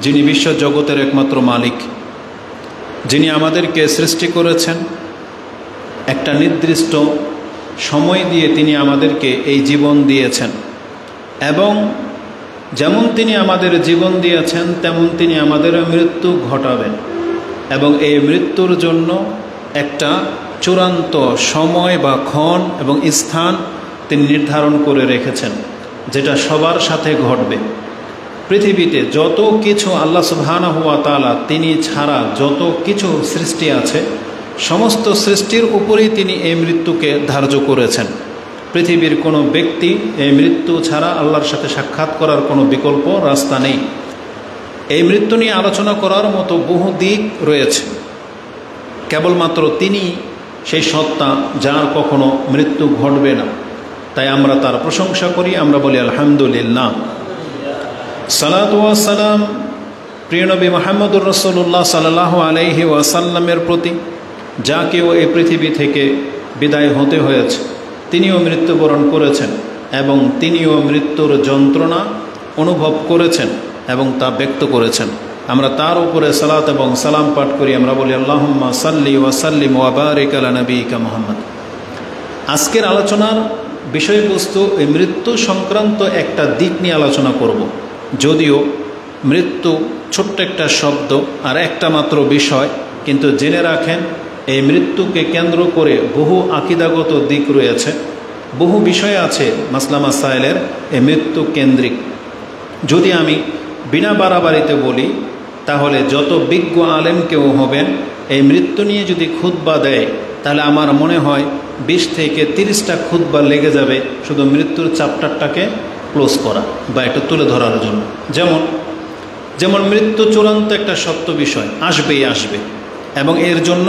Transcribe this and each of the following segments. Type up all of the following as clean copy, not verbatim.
যিনি বিশ্ব জগতের একমাত্র মালিক, যিনি আমাদেরকে সৃষ্টি করেছেন, একটা নির্দিষ্ট সময় দিয়ে তিনি আমাদেরকে এই জীবন দিয়েছেন, এবং যেমন তিনি আমাদের জীবন দিয়েছেন তেমন তিনি আমাদের মৃত্যু ঘটাবেন, এবং এই মৃত্যুর জন্য একটা চূড়ান্ত সময় বা ক্ষণ এবং স্থান তিনি নির্ধারণ করে রেখেছেন, যেটা সবার সাথে ঘটবে। পৃথিবীতে যত কিছু আল্লাহ সুবহানাহু ওয়া তাআলা তিনি ছাড়া যত কিছু সৃষ্টি আছে, সমস্ত সৃষ্টির উপরেই তিনি এই মৃত্যুকে ধার্য করেছেন। পৃথিবীর কোনো ব্যক্তি এই মৃত্যু ছাড়া আল্লাহর সাথে সাক্ষাৎ করার কোনো বিকল্প রাস্তা নেই। এই মৃত্যু নিয়ে আলোচনা করার মতো বহু দিক রয়েছে। কেবলমাত্র তিনি সেই সত্তা যার কখনো মৃত্যু ঘটবে না, তাই আমরা তার প্রশংসা করি, আমরা বলি আলহামদুলিল্লাহ। সালাতু ওয়াস সালাম প্রিয় নবী মুহাম্মদুর রাসূলুল্লাহ সাল্লাল্লাহু আলাইহি ওয়াসাল্লামের প্রতি, যাকেও এই পৃথিবী থেকে বিদায় হতে হয়েছে। তিনিও মৃত্যুবরণ করেছেন এবং তিনিও মৃত্যুর যন্ত্রণা অনুভব করেছেন এবং তা ব্যক্ত করেছেন। আমরা তার উপরে সালাত এবং সালাম পাঠ করি, আমরা বলি আল্লাহুম্মা সাল্লি ওয়া সাল্লিম ওয়া বারিক আলা নবিয়িকা মুহাম্মদ। আজকের আলোচনার বিষয়বস্তু এই মৃত্যু সংক্রান্ত একটা দিক নিয়ে আলোচনা করব। যদিও মৃত্যু ছোট্ট একটা শব্দ আর একটা মাত্র বিষয়, কিন্তু জেনে রাখেন এই মৃত্যুকে কেন্দ্র করে বহু আকীদাগত দিক রয়েছে, বহু বিষয় আছে মাসলা মাসাইলের এই মৃত্যু কেন্দ্রিক। যদি আমি বিনা বাড়াবাড়িতে বলি, তাহলে যত বিজ্ঞ আলেম কেউ হবেন এই মৃত্যু নিয়ে যদি খুতবা দেয়, তাহলে আমার মনে হয় 20 থেকে 30টা খুতবা লেগে যাবে শুধু মৃত্যুর চ্যাপ্টারটাকে ক্লোজ করা বা এটা তুলে ধরার জন্য। যেমন মৃত্যু চূড়ান্ত একটা সত্য বিষয়, আসবেই আসবে, এবং এর জন্য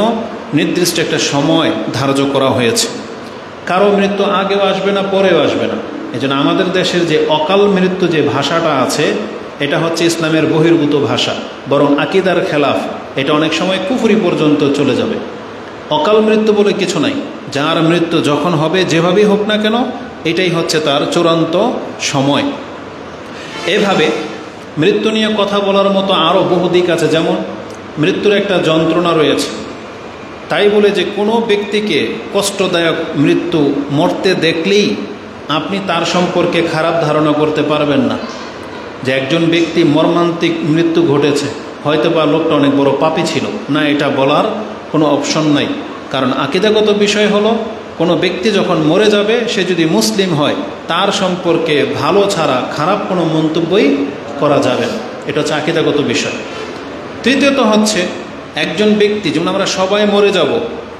নির্দিষ্ট একটা সময় ধার্য করা হয়েছে। কারো মৃত্যু আগেও আসবে না, পরেও আসবে না। এই জন্য আমাদের দেশের যে অকাল মৃত্যু যে ভাষাটা আছে, এটা হচ্ছে ইসলামের বহির্ভূত ভাষা, বরং আকীদার খেলাফ। এটা অনেক সময় কুফরি পর্যন্ত চলে যাবে। অকাল মৃত্যু বলে কিছু নাই, যার মৃত্যু যখন হবে যেভাবেই হোক না কেন, এটাই হচ্ছে তার চূড়ান্ত সময়। এভাবে মৃত্যু নিয়ে কথা বলার মতো আরও বহু দিক আছে। যেমন মৃত্যুর একটা যন্ত্রণা রয়েছে, তাই বলে যে কোনো ব্যক্তিকে কষ্টদায়ক মৃত্যু মরতে দেখলেই আপনি তার সম্পর্কে খারাপ ধারণা করতে পারবেন না যে একজন ব্যক্তি মর্মান্তিক মৃত্যু ঘটেছে, হয়তো বা লোকটা অনেক বড় পাপী ছিল না, এটা বলার কোনো অপশন নাই। কারণ আকীদাগত বিষয় হলো, কোনো ব্যক্তি যখন মরে যাবে সে যদি মুসলিম হয়, তার সম্পর্কে ভালো ছাড়া খারাপ কোনো মন্তব্যই করা যাবে না। এটা হচ্ছে আকীদাগত বিষয়। তৃতীয়ত হচ্ছে একজন ব্যক্তি, যেমন আমরা সবাই মরে যাব,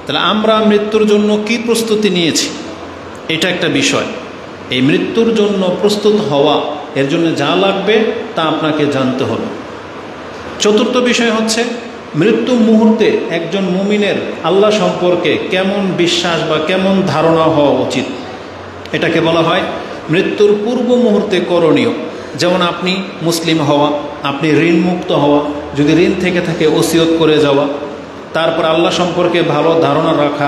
তাহলে আমরা মৃত্যুর জন্য কি প্রস্তুতি নিয়েছি, এটা একটা বিষয়। এই মৃত্যুর জন্য প্রস্তুত হওয়া, এর জন্য যা লাগবে তা আপনাকে জানতে হবে। চতুর্থ বিষয় হচ্ছে মৃত্যু মুহূর্তে একজন মুমিনের আল্লাহ সম্পর্কে কেমন বিশ্বাস বা কেমন ধারণা হওয়া উচিত, এটাকে বলা হয় মৃত্যুর পূর্ব মুহূর্তে করণীয়। যেমন আপনি মুসলিম হওয়া, আপনি ঋণমুক্ত হওয়া, যদি ঋণ থেকে থাকে ওসিয়ত করে যাওয়া, তারপর আল্লাহ সম্পর্কে ভালো ধারণা রাখা,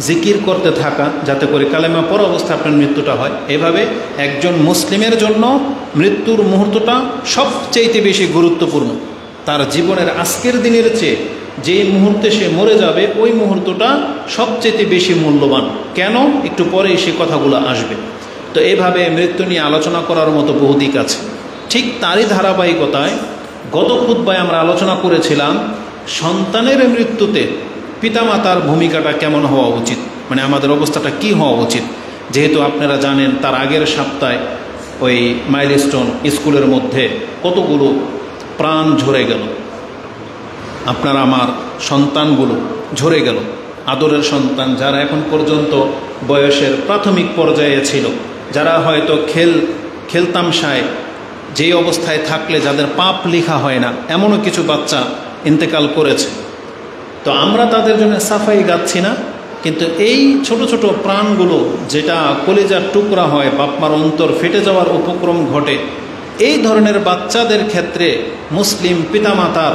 জিকির করতে থাকা, যাতে করে কালেমা পড়া অবস্থায় আপনার মৃত্যুটা হয়। এভাবে একজন মুসলিমের জন্য মৃত্যুর মুহূর্তটা সবচেয়ে বেশি গুরুত্বপূর্ণ। তার জীবনের আজকের দিনের চেয়ে যে মুহূর্তে সে মরে যাবে, ওই মুহূর্তটা সবচেয়ে বেশি মূল্যবান। কেন? একটু পরেই সে কথাগুলো আসবে। তো এভাবে মৃত্যু নিয়ে আলোচনা করার মতো বহু দিক আছে। ঠিক তারই ধারাবাহিকতায় গত খুতবায় আমরা আলোচনা করেছিলাম সন্তানের মৃত্যুতে পিতামাতার ভূমিকাটা কেমন হওয়া উচিত, মানে আমাদের অবস্থাটা কি হওয়া উচিত। যেহেতু আপনারা জানেন তার আগের সপ্তাহে ওই মাইলস্টোন স্কুলের মধ্যে কতগুলো প্রাণ ঝরে গেল, আপনার আমার সন্তানগুলো ঝরে গেল। আদরের সন্তান, যারা এখন পর্যন্ত বয়সের প্রাথমিক পর্যায়ে ছিল, যারা হয়তো খেলতামশায় যে অবস্থায় থাকলে যাদের পাপ লেখা হয় না, এমনও কিছু বাচ্চা ইন্তেকাল করেছে। তো আমরা তাদের জন্য সাফাই গাচ্ছি না, কিন্তু এই ছোট ছোট প্রাণগুলো যেটা কলিজার টুকরা হয়, বাপমার অন্তর ফেটে যাওয়ার উপক্রম ঘটে, এই ধরনের বাচ্চাদের ক্ষেত্রে মুসলিম পিতামাতার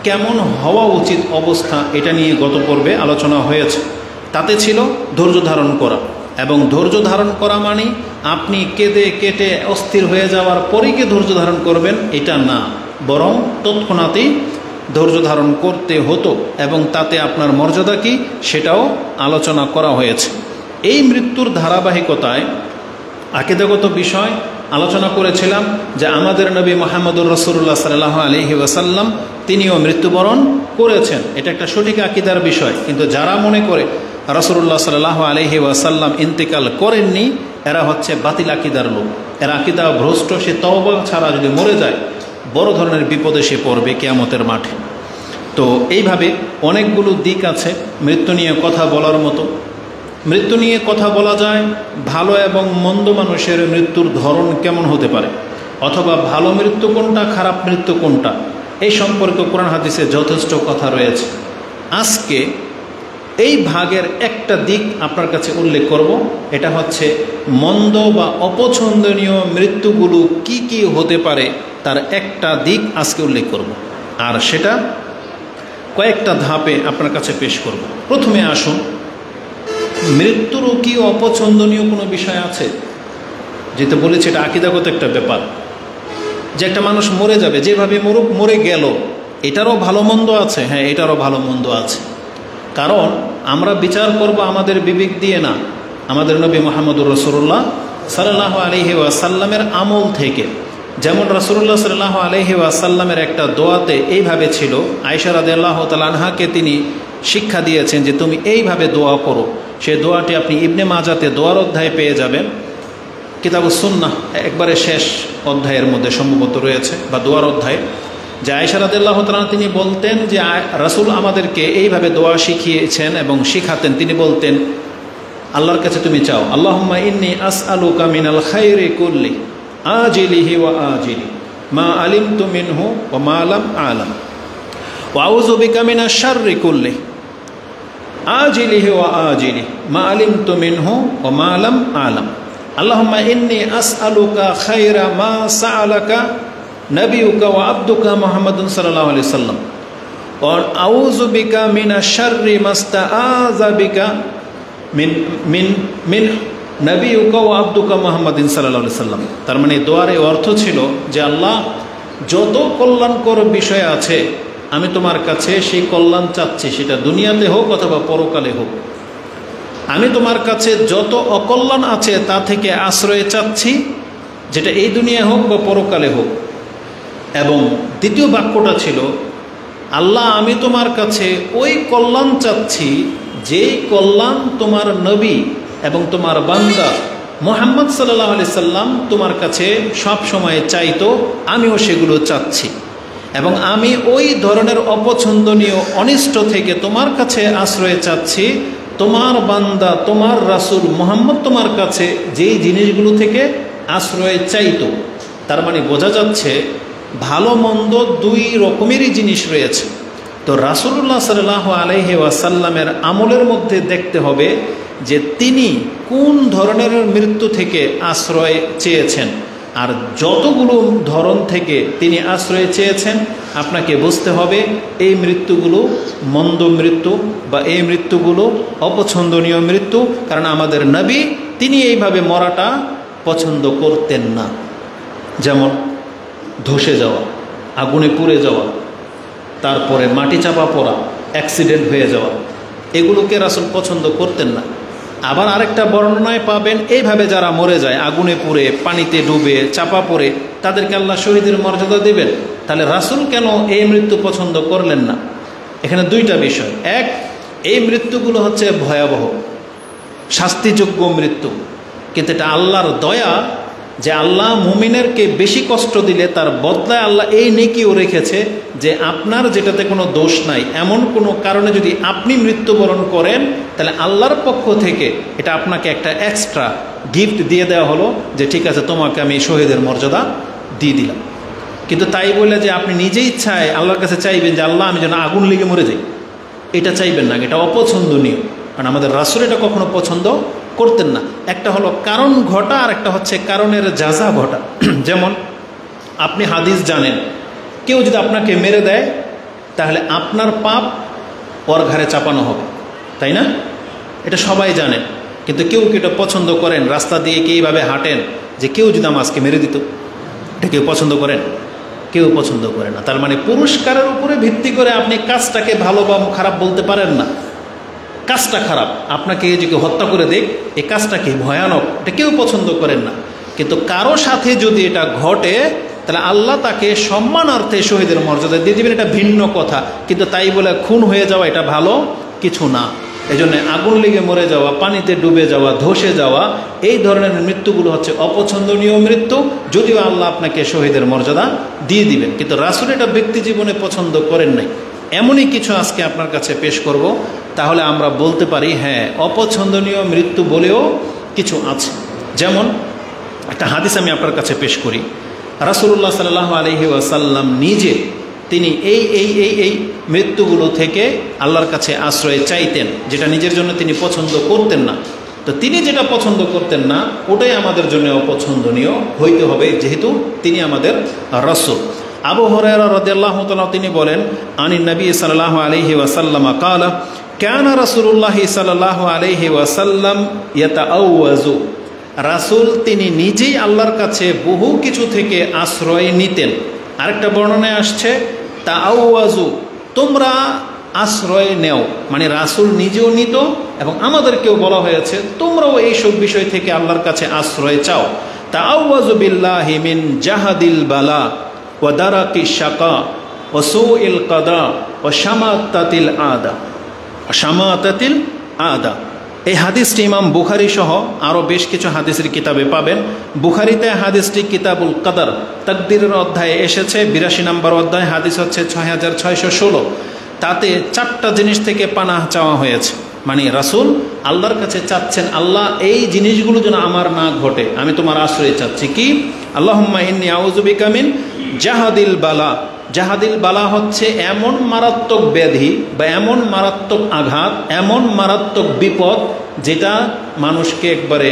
কেমন হওয়া উচিত অবস্থা, এটা নিয়ে গত পর্বে আলোচনা হয়েছে। তাতে ছিল ধৈর্য ধারণ করা, এবং ধৈর্য ধারণ করা মানে আপনি কেঁদে কেটে অস্থির হয়ে যাওয়ার পরেই কি ধৈর্য ধারণ করবেন, এটা না। বরং তৎক্ষণাৎই ধৈর্য ধারণ করতে হতো, এবং তাতে আপনার মর্যাদা কি সেটাও আলোচনা করা হয়েছে। এই মৃত্যুর ধারাবাহিকতায় আকীদাগত বিষয় আলোচনা করেছিলাম যে আমাদের নবী মুহাম্মদুর রাসূলুল্লাহ সাল্লাল্লাহু আলাইহি ওয়াসাল্লাম তিনিও মৃত্যুবরণ করেছেন। এটা একটা সঠিক আকীদার বিষয়। কিন্তু যারা মনে করে রাসূলুল্লাহ সাল্লাল্লাহু আলাইহি ওয়াসাল্লাম ইন্তেকাল করেননি, এরা হচ্ছে বাতিল আকীদার লোক, এরা আকীদা ভ্রষ্ট। সে তওবা ছাড়া যদি মরে যায় বড় ধরনের বিপদে সে পড়বে কিয়ামতের মাঠে। তো এইভাবে অনেকগুলো দিক আছে মৃত্যু নিয়ে কথা বলার মতো। মৃত্যু নিয়ে কথা বলা যায়, ভালো এবং মন্দ মানুষের মৃত্যুর ধরন কেমন হতে পারে, অথবা ভালো মৃত্যু কোনটা, খারাপ মৃত্যু কোনটা, এই সম্পর্কে কোরআন হাদিসে যথেষ্ট কথা রয়েছে। আজকে এই ভাগের একটা দিক আপনার কাছে উল্লেখ করব। এটা হচ্ছে মন্দ বা অপছন্দনীয় মৃত্যুগুলো কি কি হতে পারে তার একটা দিক আজকে উল্লেখ করব, আর সেটা কয়েকটা ধাপে আপনার কাছে পেশ করব। প্রথমে আসুন, মৃত্যুরও কি অপছন্দনীয় কোনো বিষয় আছে? যেটা বলেছে এটা আকীদাগত একটা ব্যাপার, যে একটা মানুষ মরে যাবে, যেভাবে মরুক মরে গেল, এটারও ভালো মন্দ আছে। হ্যাঁ, এটারও ভালো মন্দ আছে। কারণ আমরা বিচার করব আমাদের বিবেক দিয়ে না, আমাদের নবী মুহাম্মদুর রাসূলুল্লাহ সাল্লাল্লাহু আলাইহি ওয়াসাল্লামের আমল থেকে। যেমন রাসূলুল্লাহ সাল্লাল্লাহু আলাইহি ওয়াসাল্লামের একটা দোয়াতে এইভাবে ছিল, আয়েশা রাদিয়াল্লাহু তাআলা আনহাকে তিনি শিক্ষা দিয়েছেন যে তুমি এইভাবে দোয়া করো। সেই দোয়াটি আপনি ইবনে মাজাতে দোয়ার অধ্যায়ে পেয়ে যাবেন, কিতাবুস সুন্নাহ একবারে শেষ অধ্যায়ের মধ্যে সম্ভবত রয়েছে, বা দোয়ার অধ্যায়ে, যে আয়েশা রাদিয়াল্লাহু তাআলা তিনি বলতেন যে রাসূল আমাদেরকে এইভাবে দোয়া শিখিয়েছেন এবং শিখাতেন। তিনি বলতেন, আল্লাহর কাছে তুমি চাও, আল্লাহুম্মা ইন্নী আসআলুকা মিনাল খায়রি কুল্লি আজিলিহি ওয়া আজিলি মা আলিমতু মিনহু ওয়া মা লাম আ'লাম ওয়া আউযু বিকা মিনাশ শাররি কুল্লি আজিলিহি ওয়া আজিলি মা আলিমতু মিনহু ওয়া মা লাম আ'লাম আল্লাহুম্মা ইন্নী আসআলুকা খায়রা মা সাআলাকা নবিয়ুকা ওয়া আবদুকা মুহাম্মাদুন সাল্লাল্লাহু আলাইহি ওয়াসাল্লাম ওয়া আউযু বিকা মিনাশ শাররি মাস্তাআযা বিকা মিন নবিয়ুকা ওয়া আবদুকা মুহাম্মাদিন সাল্লাল্লাহু আলাইহি ওয়াসাল্লাম। তার মানে দোয়ার অর্থ ছিল যে আল্লাহ, যত কল্যাণকর বিষয় আছে আমি তোমার কাছে সেই কল্যাণ চাচ্ছি, সেটা দুনিয়াতে হোক অথবা পরকালে হোক। আমি তোমার কাছে যত অকল্যাণ আছে তা থেকে আশ্রয় চাচ্ছি, যেটা এই দুনিয়া হোক বা পরকালে হোক। এবং দ্বিতীয় বাক্যটা ছিল, আল্লাহ আমি তোমার কাছে ওই কল্যাণ চাচ্ছি যেই কল্যাণ তোমার নবী এবং তোমার বান্দা মুহাম্মদ সাল্লাল্লাহু আলাইহি সাল্লাম তোমার কাছে সব সময় চাইতো, আমিও সেগুলো চাচ্ছি। এবং আমি ওই ধরনের অপছন্দনীয় অনিষ্ট থেকে তোমার কাছে আশ্রয় চাচ্ছি, তোমার বান্দা তোমার রাসূল মুহাম্মদ তোমার কাছে যেই জিনিসগুলো থেকে আশ্রয় চাইতো। তার মানে বোঝা যাচ্ছে ভালো মন্দ দুই রকমেরই জিনিস রয়েছে। তো রাসূলুল্লাহ সাল্লাল্লাহু আলাইহি ওয়াসাল্লামের আমলের মধ্যে দেখতে হবে যে তিনি কোন ধরনের মৃত্যু থেকে আশ্রয় চেয়েছেন, আর যতগুলো ধরন থেকে তিনি আশ্রয় চেয়েছেন আপনাকে বুঝতে হবে এই মৃত্যুগুলো মন্দ মৃত্যু বা এই মৃত্যুগুলো অপছন্দনীয় মৃত্যু। কারণ আমাদের নবী তিনি এইভাবে মরাটা পছন্দ করতেন না। যেমন ধসে যাওয়া, আগুনে পুড়ে যাওয়া, তারপরে মাটি চাপা পড়া, অ্যাক্সিডেন্ট হয়ে যাওয়া, এগুলোকে রাসূল পছন্দ করতেন না। আবার আরেকটা বর্ণনায় পাবেন এইভাবে যারা মরে যায়, আগুনে পুড়ে, পানিতে ডুবে, চাপা পড়ে, তাদেরকে আল্লাহ শহীদের মর্যাদা দেবেন। তাহলে রাসূল কেন এই মৃত্যু পছন্দ করলেন না? এখানে দুইটা বিষয়। এক, এই মৃত্যুগুলো হচ্ছে ভয়াবহ শাস্তিযোগ্য মৃত্যু, কিন্তু এটা আল্লাহর দয়া যে আল্লাহ মুমিনেরকে বেশি কষ্ট দিলে তার বদলায় আল্লাহ এই নেকিও রেখেছে যে আপনার যেটাতে কোনো দোষ নাই, এমন কোনো কারণে যদি আপনি মৃত্যুবরণ করেন তাহলে আল্লাহর পক্ষ থেকে এটা আপনাকে একটা এক্সট্রা গিফট দিয়ে দেওয়া হলো যে ঠিক আছে তোমাকে আমি শহীদের মর্যাদা দিয়ে দিলাম। কিন্তু তাই বলে যে আপনি নিজে ইচ্ছায় আল্লাহর কাছে চাইবেন যে আল্লাহ আমি যেন আগুন লেগে মরে যাই, এটা চাইবেন না, এটা অপছন্দনীয়। কারণ আমাদের রাসূল এটা কখনো পছন্দ করতেন না। একটা হলো কারণ ঘটা, আর একটা হচ্ছে কারণের যাজা ঘটা। যেমন আপনি হাদিস জানেন, কেউ যদি আপনাকে মেরে দেয় তাহলে আপনার পাপ ওর ঘাড়ে চাপানো হবে, তাই না? এটা সবাই জানেন। কিন্তু কেউ কি এটা পছন্দ করেন? রাস্তা দিয়ে কি এইভাবে হাঁটেন যে কেউ যদি আমাকে মেরে দিত, এটা কেউ পছন্দ করেন? কেউ পছন্দ করে না। তার মানে পুরস্কারের উপরে ভিত্তি করে আপনি কাজটাকে ভালো বা খারাপ বলতে পারেন না। কাজটা খারাপ, আপনাকে যে কেউ হত্যা করে দেখ, এই কাজটা কি ভয়ানক, এটা কেউ পছন্দ করেন না। কিন্তু কারো সাথে যদি এটা ঘটে তাহলে আল্লাহ তাকে সম্মানার্থে শহীদের মর্যাদা দিয়ে দেবেন, এটা ভিন্ন কথা। কিন্তু তাই বলে খুন হয়ে যাওয়া এটা ভালো কিছু না। এই জন্য আগুন লেগে মরে যাওয়া, পানিতে ডুবে যাওয়া, ধসে যাওয়া, এই ধরনের মৃত্যুগুলো হচ্ছে অপছন্দনীয় মৃত্যু। যদিও আল্লাহ আপনাকে শহীদের মর্যাদা দিয়ে দিবেন, কিন্তু রাসূল এটা ব্যক্তি জীবনে পছন্দ করেন নাই। এমনই কিছু আজকে আপনার কাছে পেশ করব, তাহলে আমরা বলতে পারি হ্যাঁ, অপছন্দনীয় মৃত্যু বলেও কিছু আছে। যেমন একটা হাদিস আমি আপনার কাছে পেশ করি। রাসূলুল্লাহ সাল্লাল্লাহু আলাইহি ওয়াসাল্লাম নিজে তিনি এই মৃত্যুগুলো থেকে আল্লাহর কাছে আশ্রয় চাইতেন, যেটা নিজের জন্য তিনি পছন্দ করতেন না। তো তিনি যেটা পছন্দ করতেন না ওটাই আমাদের জন্য অপছন্দনীয় হইতে হবে, যেহেতু তিনি আমাদের রাসূল। আবু হুরায়রা রাদিয়াল্লাহু তাআলা তিনি বলেন, আনিন নবী সাল্লাল্লাহু আলাইহি ওয়াসাল্লাম ক্বালা কানা রাসূলুল্লাহ সাল্লাল্লাহু আলাইহি ওয়াসাল্লাম ইয়াতাআওয়াজু। রাসূল তিনি নিজেই আল্লাহর কাছে বহু কিছু থেকে আশ্রয় নিতেন। আরেকটা বর্ণনায় আসছে তাআওয়াজু, তোমরা আশ্রয় নেও, মানে রাসূল নিজেও নিত এবং আমাদেরকেও বলা হয়েছে তোমরাও এইসব বিষয় থেকে আল্লাহর কাছে আশ্রয় চাও। তাআওয়াজু বিল্লাহি মিন জাহাদিল বালা ওয়া দারাকিশ শাকা ওয়া সুইল কাদা ওয়া শামাতাতিল আদা। এই হাদিসটি ইমাম বুখারী সহ আরও বেশ কিছু হাদিসের কিতাবে পাবেন। বুখারীতে হাদিসটি কিতাবুল কদর তাকদীরের অধ্যায়ে এসেছে, ৮২ নম্বর অধ্যায়, হাদিস হচ্ছে ৬৬১৬। তাতে ৪টা জিনিস থেকে পানাহ চাওয়া হয়েছে। মানে রাসূল আল্লাহর কাছে চাচ্ছেন, আল্লাহ এই জিনিসগুলো যেন আমার না ঘটে, আমি তোমার আশ্রয় চাচ্ছি। কি? আল্লাহুম্মা ইন্নী আউযু বিকা মিন জাহাদিল বালা। জাহাদিল বালা হচ্ছে এমন মারাত্মক ব্যাধি বা এমন মারাত্মক আঘাত, এমন মারাত্মক বিপদ যেটা মানুষকে একবারে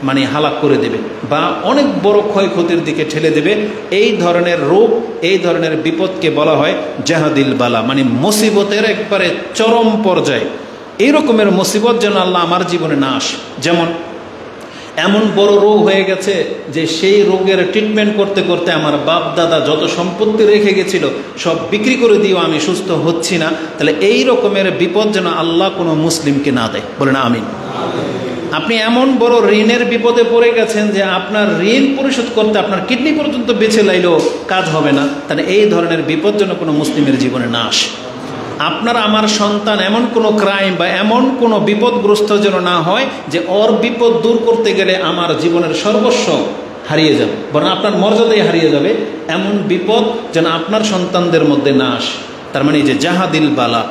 মানে হালাক করে দেবে বা অনেক বড় ক্ষয়ক্ষতির দিকে ঠেলে দেবে। এই ধরনের রোগ, এই ধরনের বিপদকে বলা হয় জাহাদিল বালা, মানে মুসিবতের একবারে চরম পর্যায়ে। এই রকমের মুসিবত যেন আল্লাহ আমার জীবনে না আসে। যেমন এমন বড় রোগ হয়ে গেছে যে সেই রোগের ট্রিটমেন্ট করতে করতে আমার বাপ দাদা যত সম্পত্তি রেখে গেছিল সব বিক্রি করে দিয়েও আমি সুস্থ হচ্ছি না। তাহলে এই রকমের বিপদ যেন আল্লাহ কোনো মুসলিমকে না দেয়, বলেন আমিন। আপনি এমন বড় ঋণের বিপদে পড়ে গেছেন যে আপনার ঋণ পরিশোধ করতে আপনার কিডনি পর্যন্ত বেঁচে লাইলেও কাজ হবে না, তাহলে এই ধরনের বিপদ যেন কোনো মুসলিমের জীবনে না আসে। আপনার আমার সন্তান এমন কোনো ক্রাইম বা এমন কোনো বিপদগ্রস্ত যেন না হয় যে ওর বিপদ দূর করতে গেলে আমার জীবনের সর্বস্ব হারিয়ে যাবে, বরং আপনার মর্যাদাই হারিয়ে যাবে। এমন বিপদ যেন আপনার সন্তানদের মধ্যে না আসে। তার মানে এই যে জাহাদিল বালা,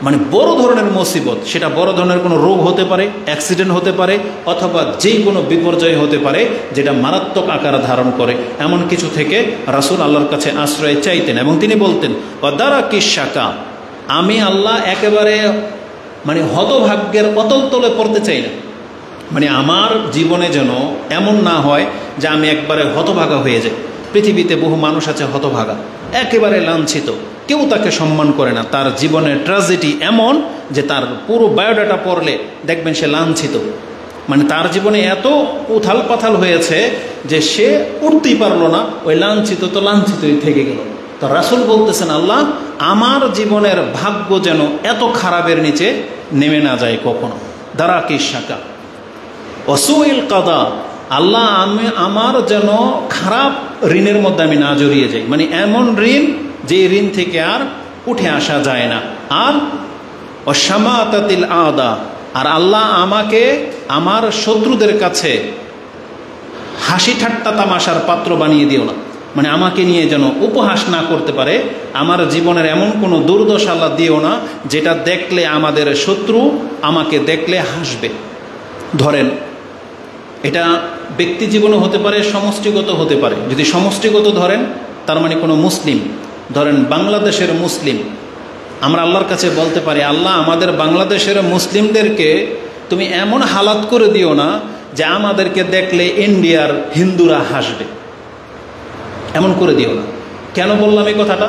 মানে বড় ধরনের মুসিবত, সেটা বড় ধরনের কোনো রোগ হতে পারে, অ্যাক্সিডেন্ট হতে পারে, অথবা যেই কোনো বিপর্যয় হতে পারে যেটা মারাত্মক আকার ধারণ করে, এমন কিছু থেকে রাসূল আল্লাহর কাছে আশ্রয় চাইতেন। এবং তিনি বলতেন ওয়াদারাকিশ শাকা, আমি আল্লাহ একেবারে মানে হতভাগ্যের অতল তলে পড়তে চাই না। মানে আমার জীবনে যেন এমন না হয় যে আমি একবারে হতভাগা হয়ে যাই। পৃথিবীতে বহু মানুষ আছে হতভাগা, একেবারে লাঞ্ছিত, কেউ তাকে সম্মান করে না। তার জীবনের ট্র্যাজেডি এমন যে তার পুরো বায়োডাটা পড়লে দেখবেন সে লাঞ্ছিত, মানে তার জীবনে এত উথাল পাথাল হয়েছে যে সে উঠতেই পারলো না, ওই লাঞ্ছিত তো লাঞ্ছিতই থেকে গেল। তো রাসূল বলতেছেন আল্লাহ আমার জীবনের ভাগ্য যেন এত খারাপের নিচে নেমে না যায় কখনো। দারাকিশ শাকা ওয়াসুইল কাদা, আল্লাহ আমি আমার যেন খারাপ ঋণের মধ্যে আমি না জড়িয়ে যাই, মানে এমন ঋণ যে ঋণ থেকে আর উঠে আসা যায় না। আর ওয়াশামাতাতিল আদা, আর আল্লাহ আমাকে আমার শত্রুদের কাছে হাসি ঠাট্টা তামাশার পাত্র বানিয়ে দিও না, মানে আমাকে নিয়ে যেন উপহাস না করতে পারে। আমার জীবনের এমন কোনো দুর্দশা আল্লাহ দিও না যেটা দেখলে আমাদের শত্রু আমাকে দেখলে হাসবে। ধরেন এটা ব্যক্তি জীবনও হতে পারে, সমষ্টিগত হতে পারে। যদি সমষ্টিগত ধরেন তার মানে কোনো মুসলিম, ধরেন বাংলাদেশের মুসলিম, আমরা আল্লাহর কাছে বলতে পারি আল্লাহ আমাদের বাংলাদেশের মুসলিমদেরকে তুমি এমন হালাত করে দিও না যে আমাদেরকে দেখলে ইন্ডিয়ার হিন্দুরা হাসবে, এমন করে দিও না। কেন বললাম এই কথাটা?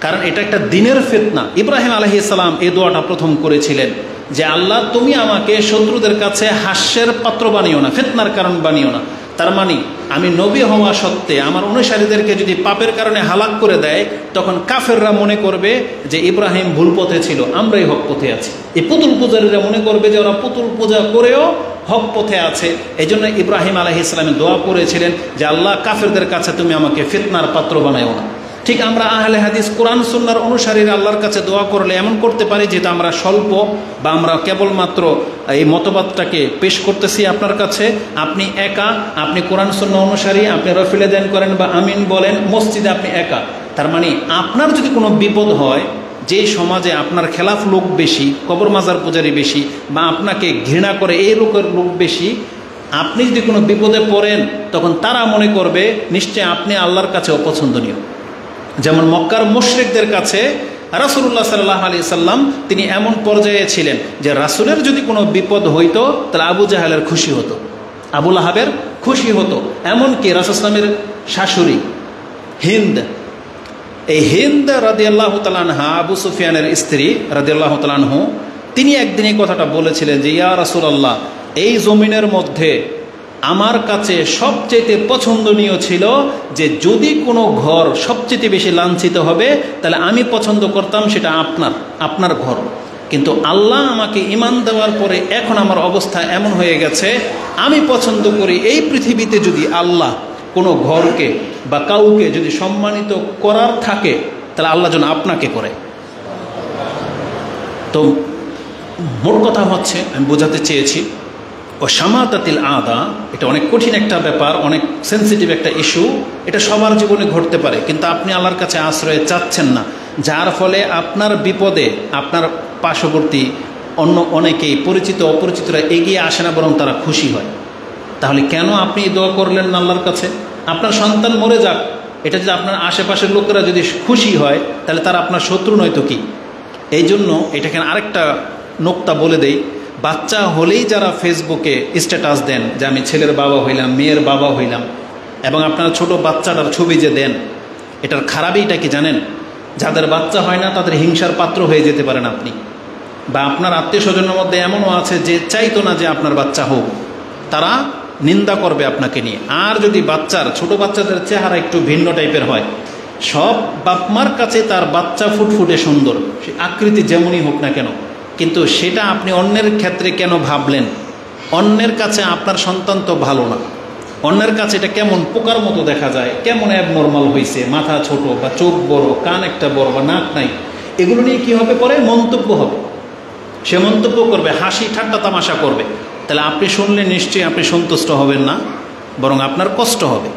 কারণ এটা একটা দিনের ফিতনা। ইব্রাহিম আলাইহিস সালাম এই দোয়াটা প্রথম করেছিলেন যে আল্লাহ তুমি আমাকে শত্রুদের কাছে হাস্যের পাত্র বানিও না, ফিতনার কারণ বানিও না। তার মানে আমি নবী হওয়া সত্ত্বে আমার অনুসারীদেরকে যদি পাপের কারণে হালাক করে দেয়, তখন কাফেররা মনে করবে যে ইব্রাহিম ভুল পথে ছিল, আমরাই হক পথে আছি। এই পুতুল পূজারীরা মনে করবে যে ওরা পুতুল পূজা করেও হক পথে আছে। এই জন্য ইব্রাহিম আলাইহিস সালাম দোয়া করেছিলেন যে আল্লাহ, কাফেরদের কাছে তুমি আমাকে ফিতনার পাত্র বানায়ো না। ঠিক আমরা আহলে হাদিস কোরআন সুন্নাহর অনুসারীরা আল্লাহর কাছে দোয়া করলে এমন করতে পারি যেটা আমরা স্বল্প বা আমরা কেবলমাত্র এই মতবাদটাকে পেশ করতেছি আপনার কাছে, আপনি একা, আপনি কোরআন সুন্নাহ অনুসারী, আপনি রফিলে দেন করেন বা আমিন বলেন, মসজিদে আপনি একা। তার মানে আপনার যদি কোনো বিপদ হয়, যে সমাজে আপনার খেলাফ লোক বেশি, কবর মাজার পূজারী বেশি, বা আপনাকে ঘৃণা করে এই লোকের লোক বেশি, আপনি যদি কোনো বিপদে পড়েন, তখন তারা মনে করবে নিশ্চয় আপনি আল্লাহর কাছে অপছন্দনীয়। যেমন মক্কার মুশরিকদের কাছে রাসূলুল্লাহ সাল্লাল্লাহু আলাইহি সাল্লাম তিনি এমন পর্যায়ে ছিলেন যে রাসূলের যদি কোনো বিপদ হইতো তাহলে আবু জাহেলের খুশি হতো, আবু লাহাবের খুশি হতো। এমনকি রাসূল সাল্লামের শাশুড়ি হিন্দ, এই হিন্দ রাদিয়াল্লাহু তাআলা আনহা, আবু সুফিয়ানের স্ত্রী রাদিয়াল্লাহু তাআলা আনহু, তিনি একদিন এই কথাটা বলেছিলেন যে ইয়া রাসূলুল্লাহ, এই জমিনের মধ্যে আমার কাছে সবচেয়ে পছন্দনীয় ছিল যে যদি কোনো ঘর সবচেয়ে বেশি লাঞ্ছিত হবে তাহলে আমি পছন্দ করতাম সেটা আপনার ঘর। কিন্তু আল্লাহ আমাকে ঈমান দেওয়ার পরে এখন আমার অবস্থা এমন হয়ে গেছে, আমি পছন্দ করি এই পৃথিবীতে যদি আল্লাহ কোনো ঘরকে বা কাউকে যদি সম্মানিত করার থাকে তাহলে আল্লাহ যেন আপনাকে করে। তো মোট কথা হচ্ছে, আমি বোঝাতে চেয়েছি ও শামাতাতিল আদা, এটা অনেক কঠিন একটা ব্যাপার, অনেক সেন্সিটিভ একটা ইস্যু, এটা সবার জীবনে ঘটতে পারে। কিন্তু আপনি আল্লাহর কাছে আশ্রয় চাচ্ছেন না, যার ফলে আপনার বিপদে আপনার পার্শ্ববর্তী অন্য অনেকেই পরিচিত অপরিচিতরা এগিয়ে আসে না, বরং তারা খুশি হয়। তাহলে কেন আপনি দোয়া করলেন না আল্লাহর কাছে? আপনার সন্তান মরে যাক, এটা যদি আপনার আশেপাশের লোকেরা যদি খুশি হয় তাহলে তারা আপনার শত্রু নয়তো কি? এই জন্য এটাকে আরেকটা নোক্তা বলে দেই, বাচ্চা হলেই যারা ফেসবুকে স্ট্যাটাস দেন যে আমি ছেলের বাবা হইলাম, মেয়ের বাবা হইলাম, এবং আপনারা ছোট বাচ্চাটার ছবি যে দেন, এটার খারাপইটা কি জানেন? যাদের বাচ্চা হয় না তাদের হিংসার পাত্র হয়ে যেতে পারেন আপনি, বা আপনার আত্মীয় স্বজনের মধ্যে এমনও আছে যে চাইতো না যে আপনার বাচ্চা হোক, তারা নিন্দা করবে আপনাকে নিয়ে। আর যদি ছোট বাচ্চাদের চেহারা একটু ভিন্ন টাইপের হয়, সব বাপমার কাছে তার বাচ্চা ফুটফুটে সুন্দর, সে আকৃতি যেমনই হোক না কেন, কিন্তু সেটা আপনি অন্যের ক্ষেত্রে কেন ভাবলেন? অন্যের কাছে আপনার সন্তান তো ভালো না, অন্যের কাছে এটা কেমন পোকার মতো দেখা যায়, কেমন অ্যাবনর্মাল হয়েছে, মাথা ছোট বা চোখ বড়, কান একটা বড় বা নাক নাই, এগুলো নিয়ে কী হবে? পরে মন্তব্য হবে, সে মন্তব্য করবে, হাসি ঠাট্টা তামাশা করবে। তাহলে আপনি শুনলে নিশ্চয়ই আপনি সন্তুষ্ট হবেন না, বরং আপনার কষ্ট হবে।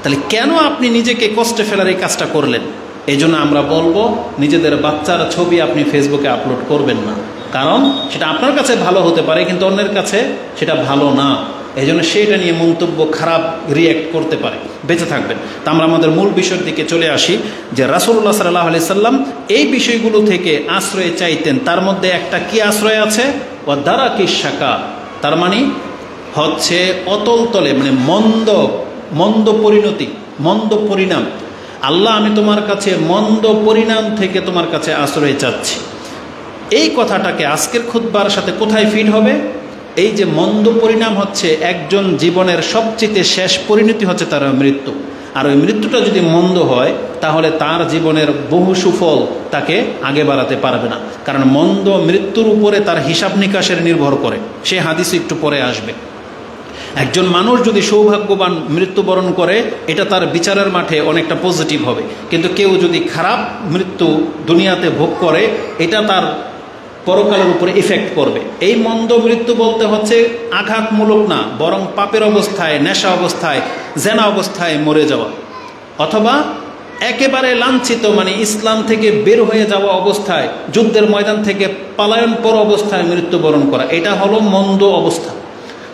তাহলে কেন আপনি নিজেকে কষ্টে ফেলার এই কাজটা করলেন? এই জন্য আমরা বলবো, নিজেদের বাচ্চার ছবি আপনি ফেসবুকে আপলোড করবেন না, কারণ সেটা আপনার কাছে ভালো হতে পারে কিন্তু অন্যের কাছে সেটা ভালো না। এই জন্য সেটা নিয়ে মন্তব্য, খারাপ রিয়্যাক্ট করতে পারে, বেঁচে থাকবেন। তা আমরা আমাদের মূল বিষয়ের দিকে চলে আসি যে রাসূলুল্লাহ সাল্লাল্লাহু আলাইহি সাল্লাম এই বিষয়গুলো থেকে আশ্রয় চাইতেন। তার মধ্যে একটা কি আশ্রয় আছে? ওয়া দারাকিস শাকা, তার মানে হচ্ছে অতল তলে, মানে মন্দ পরিণতি, মন্দ পরিণাম। আল্লাহ, আমি তোমার কাছে মন্দ পরিণাম থেকে তোমার কাছে আশ্রয় চাচ্ছি। এই কথাটাকে আজকের খুতবার সাথে কোথায় ফিট হবে? এই যে মন্দ পরিণাম হচ্ছে একজন জীবনের সবচেয়ে শেষ পরিণতি হচ্ছে তার মৃত্যু, আর ওই মৃত্যুটা যদি মন্দ হয় তাহলে তার জীবনের বহু সুফল তাকে আগে বাড়াতে পারবে না, কারণ মন্দ মৃত্যুর উপরে তার হিসাব নিকাশের নির্ভর করে। সে হাদিস একটু পরে আসবে। একজন মানুষ যদি সৌভাগ্যবান মৃত্যুবরণ করে, এটা তার বিচারের মাঠে অনেকটা পজিটিভ হবে, কিন্তু কেউ যদি খারাপ মৃত্যু দুনিয়াতে ভোগ করে, এটা তার পরকালের উপরে ইফেক্ট করবে। এই মন্দ মৃত্যু বলতে হচ্ছে আঘাতমূলক না, বরং পাপের অবস্থায়, নেশা অবস্থায়, জেনা অবস্থায় মরে যাওয়া, অথবা একেবারে লাঞ্ছিত, মানে ইসলাম থেকে বের হয়ে যাওয়া অবস্থায়, যুদ্ধের ময়দান থেকে পালায়ন পর অবস্থায় মৃত্যুবরণ করা, এটা হলো মন্দ অবস্থা।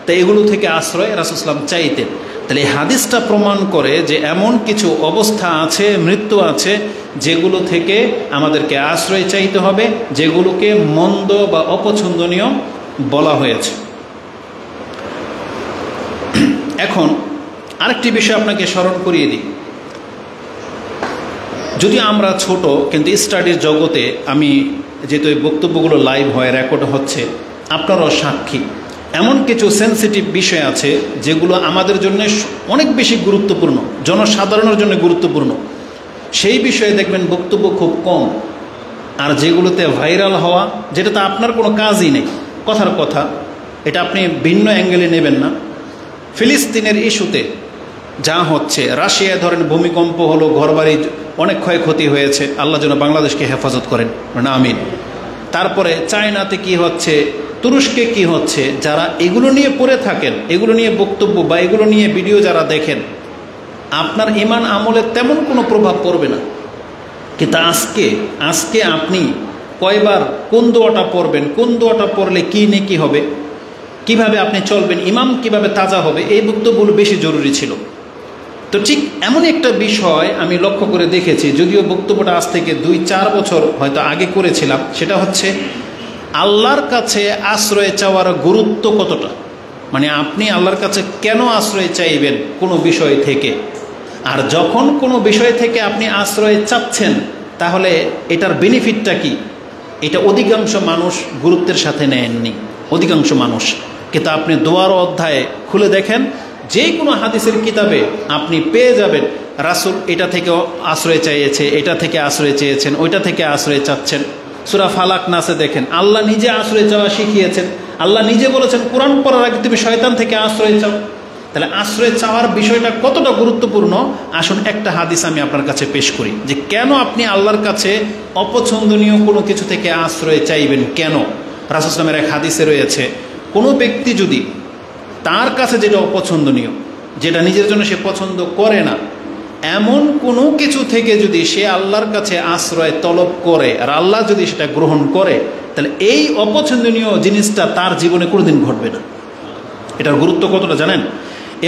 তাই এগুলো থেকে আশ্রয় রাসূল সাল্লাল্লাহু আলাইহি ওয়াসাল্লাম চাইতেন। তাহলে এই হাদিসটা প্রমাণ করে যে এমন কিছু অবস্থা আছে, মৃত্যু আছে, যেগুলো থেকে আমাদেরকে আশ্রয় চাইতে হবে, যেগুলোকে মন্দ বা অপছন্দনীয় বলা হয়েছে। এখন আরেকটি বিষয় আপনাকে স্মরণ করিয়ে দিই। যদি আমরা ছোট, কিন্তু স্টাডির জগতে আমি যেহেতু এই বক্তব্যগুলো লাইভ হয়, রেকর্ড হচ্ছে, আপনারাও সাক্ষী এমন কিছু সেন্সিটিভ বিষয় আছে যেগুলো আমাদের জন্য অনেক বেশি গুরুত্বপূর্ণ, জনসাধারণের জন্য গুরুত্বপূর্ণ। সেই বিষয়ে দেখবেন বক্তব্য খুব কম। আর যেগুলোতে ভাইরাল হওয়া, যেটাতে আপনার কোনো কাজই নেই, কথার কথা, এটা আপনি ভিন্ন অ্যাঙ্গেলে নেবেন না। ফিলিস্তিনের ইস্যুতে যা হচ্ছে, রাশিয়ায় ধরেন ভূমিকম্প হলো, ঘরবাড়ি অনেক ক্ষয়ক্ষতি হয়েছে, আল্লাহ যেন বাংলাদেশকে হেফাজত করেন, আমিন। তারপরে চায়নাতে কি হচ্ছে, তুরস্কে কি হচ্ছে, যারা এগুলো নিয়ে পড়ে থাকেন, এগুলো নিয়ে বক্তব্য বা এগুলো নিয়ে ভিডিও যারা দেখেন, আপনার ঈমান আমলে তেমন কোনো প্রভাব পড়বে না। কিন্তু আজকে আপনি কয়বার কোন দোয়াটা পড়বেন, কোন দোয়াটা পড়লে কী নেকি হবে, কিভাবে আপনি চলবেন, ইমাম কিভাবে তাজা হবে, এই বক্তব্যগুলো বেশি জরুরি ছিল। তো ঠিক এমন একটা বিষয় আমি লক্ষ্য করে দেখেছি, যদিও বক্তব্যটা আজ থেকে 2-4 বছর হয়তো আগে করেছিলাম, সেটা হচ্ছে আল্লাহর কাছে আশ্রয় চাওয়ার গুরুত্ব কতটা। মানে আপনি আল্লাহর কাছে কেন আশ্রয় চাইবেন কোনো বিষয় থেকে, আর যখন কোনো বিষয় থেকে আপনি আশ্রয় চাচ্ছেন তাহলে এটার বেনিফিটটা কি, এটা অধিকাংশ মানুষ গুরুত্বের সাথে নেননি, অধিকাংশ মানুষ। কিন্তু আপনি দোয়ার অধ্যায়ে খুলে দেখেন, যে কোনো হাদিসের কিতাবে আপনি পেয়ে যাবেন রাসূল এটা থেকে আশ্রয় চাইছে, এটা থেকে আশ্রয় চেয়েছেন, ওইটা থেকে আশ্রয় চাচ্ছেন। সূরা ফালাক নাসে দেখেন আল্লাহ নিজে আশ্রয় চাওয়া শিখিয়েছেন, আল্লাহ নিজে বলেছেন কোরআন পড়ার আগে তুমি শয়তান থেকে আশ্রয় চাও। তাহলে আশ্রয় চাওয়ার বিষয়টা কতটা গুরুত্বপূর্ণ, আসুন একটা হাদিস আমি আপনার কাছে পেশ করি যে কেন আপনি আল্লাহর কাছে অপছন্দনীয় কোনো কিছু থেকে আশ্রয় চাইবেন। কেন? রাসূল সাল্লাল্লাহু আলাইহি ওয়াসাল্লামের এক হাদিসে রয়েছে, কোনো ব্যক্তি যদি তার কাছে যেটা অপছন্দনীয়, যেটা নিজের জন্য সে পছন্দ করে না, এমন কোনো কিছু থেকে যদি সে আল্লাহর কাছে আশ্রয় তলব করে আর আল্লাহ যদি সেটা গ্রহণ করে, তাহলে এই অপছন্দনীয় জিনিসটা তার জীবনে কোনোদিন ঘটবে না। এটার গুরুত্ব কতটা জানেন?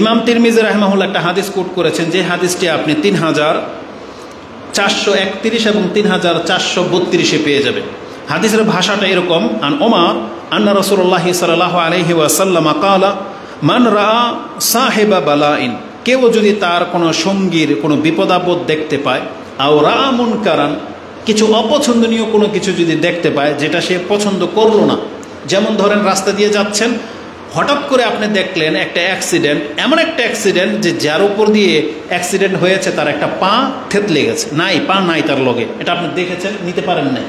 ইমাম তিরমিজি রাহিমাহুল্লাহ একটা হাদিস কোট করেছেন, যে হাদিসটি আপনি 3431 এবং 3432 পেয়ে যাবেন। হাদিসের ভাষাটা এরকম, আন ওমর আন্না রাসূলুল্লাহ সাল্লাল্লাহু আলাইহি ওয়াসাল্লাম ক্বালা মান রাআ সাহিবা বালাইন, কেউ যদি তার কোনো সঙ্গীর কোনো বিপদাপদ দেখতে পায়, আও রাআ মুনকারান, কিছু অপছন্দনীয় কোনো কিছু যদি দেখতে পায় যেটা সে পছন্দ করলো না, যেমন ধরেন রাস্তা দিয়ে যাচ্ছেন, হঠাৎ করে আপনি দেখলেন একটা অ্যাক্সিডেন্ট, এমন একটা অ্যাক্সিডেন্ট যে যার উপর দিয়ে অ্যাক্সিডেন্ট হয়েছে তার একটা পা থেতলে গেছে, পা নাই তার লগে, এটা আপনি দেখেছেন, নিতে পারেন নাই।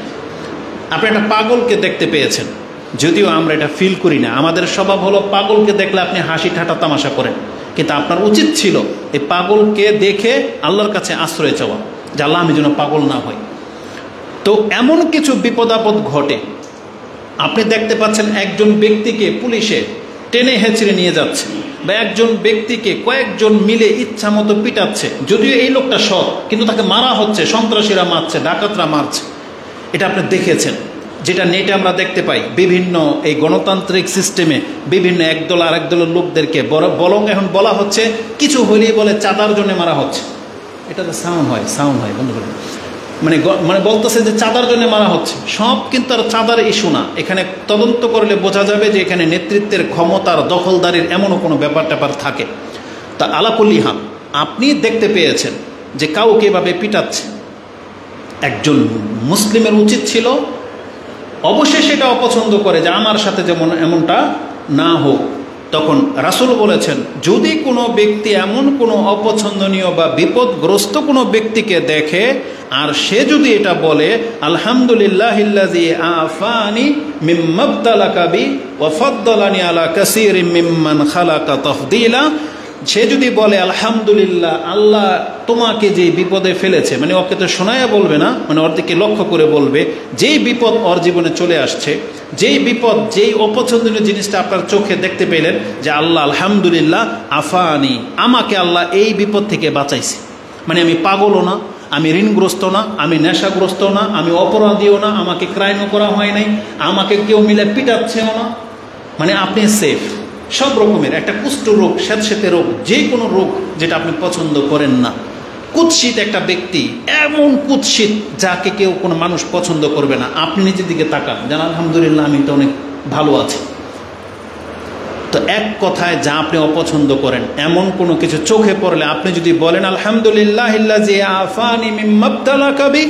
আপনি একটা পাগলকে দেখতে পেয়েছেন, যদিও আমরা এটা ফিল করি না, আমাদের স্বভাব হলো পাগলকে দেখলে আপনি হাসি ঠাট্টা তামাশা করেন, কিন্তু আপনার উচিত ছিল এই পাগলকে দেখে আল্লাহর কাছে আশ্রয় চাওয়া, যে আল্লাহ আমি যেন পাগল না হই। তো এমন কিছু বিপদ আপদ ঘটে, আপনি দেখতে পাচ্ছেন একজন ব্যক্তিকে পুলিশে টেনে হেঁচড়ে নিয়ে যাচ্ছে, বা একজন ব্যক্তিকে কয়েকজন মিলে ইচ্ছা মতো পিটাচ্ছে, যদিও এই লোকটা সৎ, কিন্তু তাকে মারা হচ্ছে, সন্ত্রাসীরা মারছে, ডাকাতরা মারছে। এটা আপনি দেখেছেন, যেটা নেটে আমরা দেখতে পাই, বিভিন্ন এই গণতান্ত্রিক সিস্টেমে বিভিন্ন একদল আর একদলের লোকদেরকে বরং এখন বলা হচ্ছে কিছু হলেই বলে চাঁদার জন্য মারা হচ্ছে। এটা তো সাউন্ড হয় বন্ধু করে, মানে বলতেছে যে চাঁদার জন্য মারা হচ্ছে। সব কিন্তু আর চাঁদার ইস্যু না, এখানে তদন্ত করলে বোঝা যাবে যে এখানে নেতৃত্বের ক্ষমতার দখলদারির এমনও কোনো ব্যাপার থাকে। তা আলাকুল্লি হাল আপনি দেখতে পেয়েছেন যে কাউকে এভাবে পিটাচ্ছে, একজন মুসলিমের উচিত ছিল অবশ্যই সেটা অপছন্দ করে যে আমার সাথে যেমন এমনটা না হোক। তখন রাসূল বলেছেন, যদি কোনো ব্যক্তি এমন কোনো অপছন্দনীয় বা বিপদগ্রস্ত কোনো ব্যক্তিকে দেখে আর সে যদি এটা বলে আলহামদুলিল্লাহিল্লাযী আফানি মিম্মা ইবতালাকা বি ওয়া ফাদ্দালানি আলা কাসীরিম মিম্মান খালাকা তাফদীলা, সে যদি বলে আলহামদুলিল্লাহ, আল্লাহ তোমাকে যে বিপদে ফেলেছে, মানে ওকে তো শোনায়া বলবে না, মানে ওর দিকে লক্ষ্য করে বলবে, যেই বিপদ ওর জীবনে চলে আসছে, যেই বিপদ, যেই অপছন্দনীয় জিনিসটা আপনার চোখে দেখতে পেলেন, যে আল্লাহ আলহামদুলিল্লাহ আফানি, আমাকে আল্লাহ এই বিপদ থেকে বাঁচাইছে, মানে আমি পাগলও না, আমি ঋণগ্রস্ত না, আমি নেশাগ্রস্ত না, আমি অপরাধীও না, আমাকে ক্রাইমও করা হয় নাই, আমাকে কেউ মিলে পিটাচ্ছেও না, মানে আপনি সেফ। সব রকমের একটা কুষ্ঠ রোগ, স্যাঁতস্যাঁতে রোগ, যে কোনো রোগ যেটা আপনি পছন্দ করেন না, কুৎসিত একটা ব্যক্তি, এমন কুৎসিত যাকে কেউ কোনো মানুষ পছন্দ করবে না, আপনি নিজের দিকে তাকান, যেন আলহামদুলিল্লাহ আমি তো অনেক ভালো আছি। তো এক কথায় যা আপনি অপছন্দ করেন এমন কোনো কিছু চোখে পড়লে আপনি যদি বলেন আলহামদুলিল্লাহিল্লাযী আফানি মিম্মা ইবতালাকা বি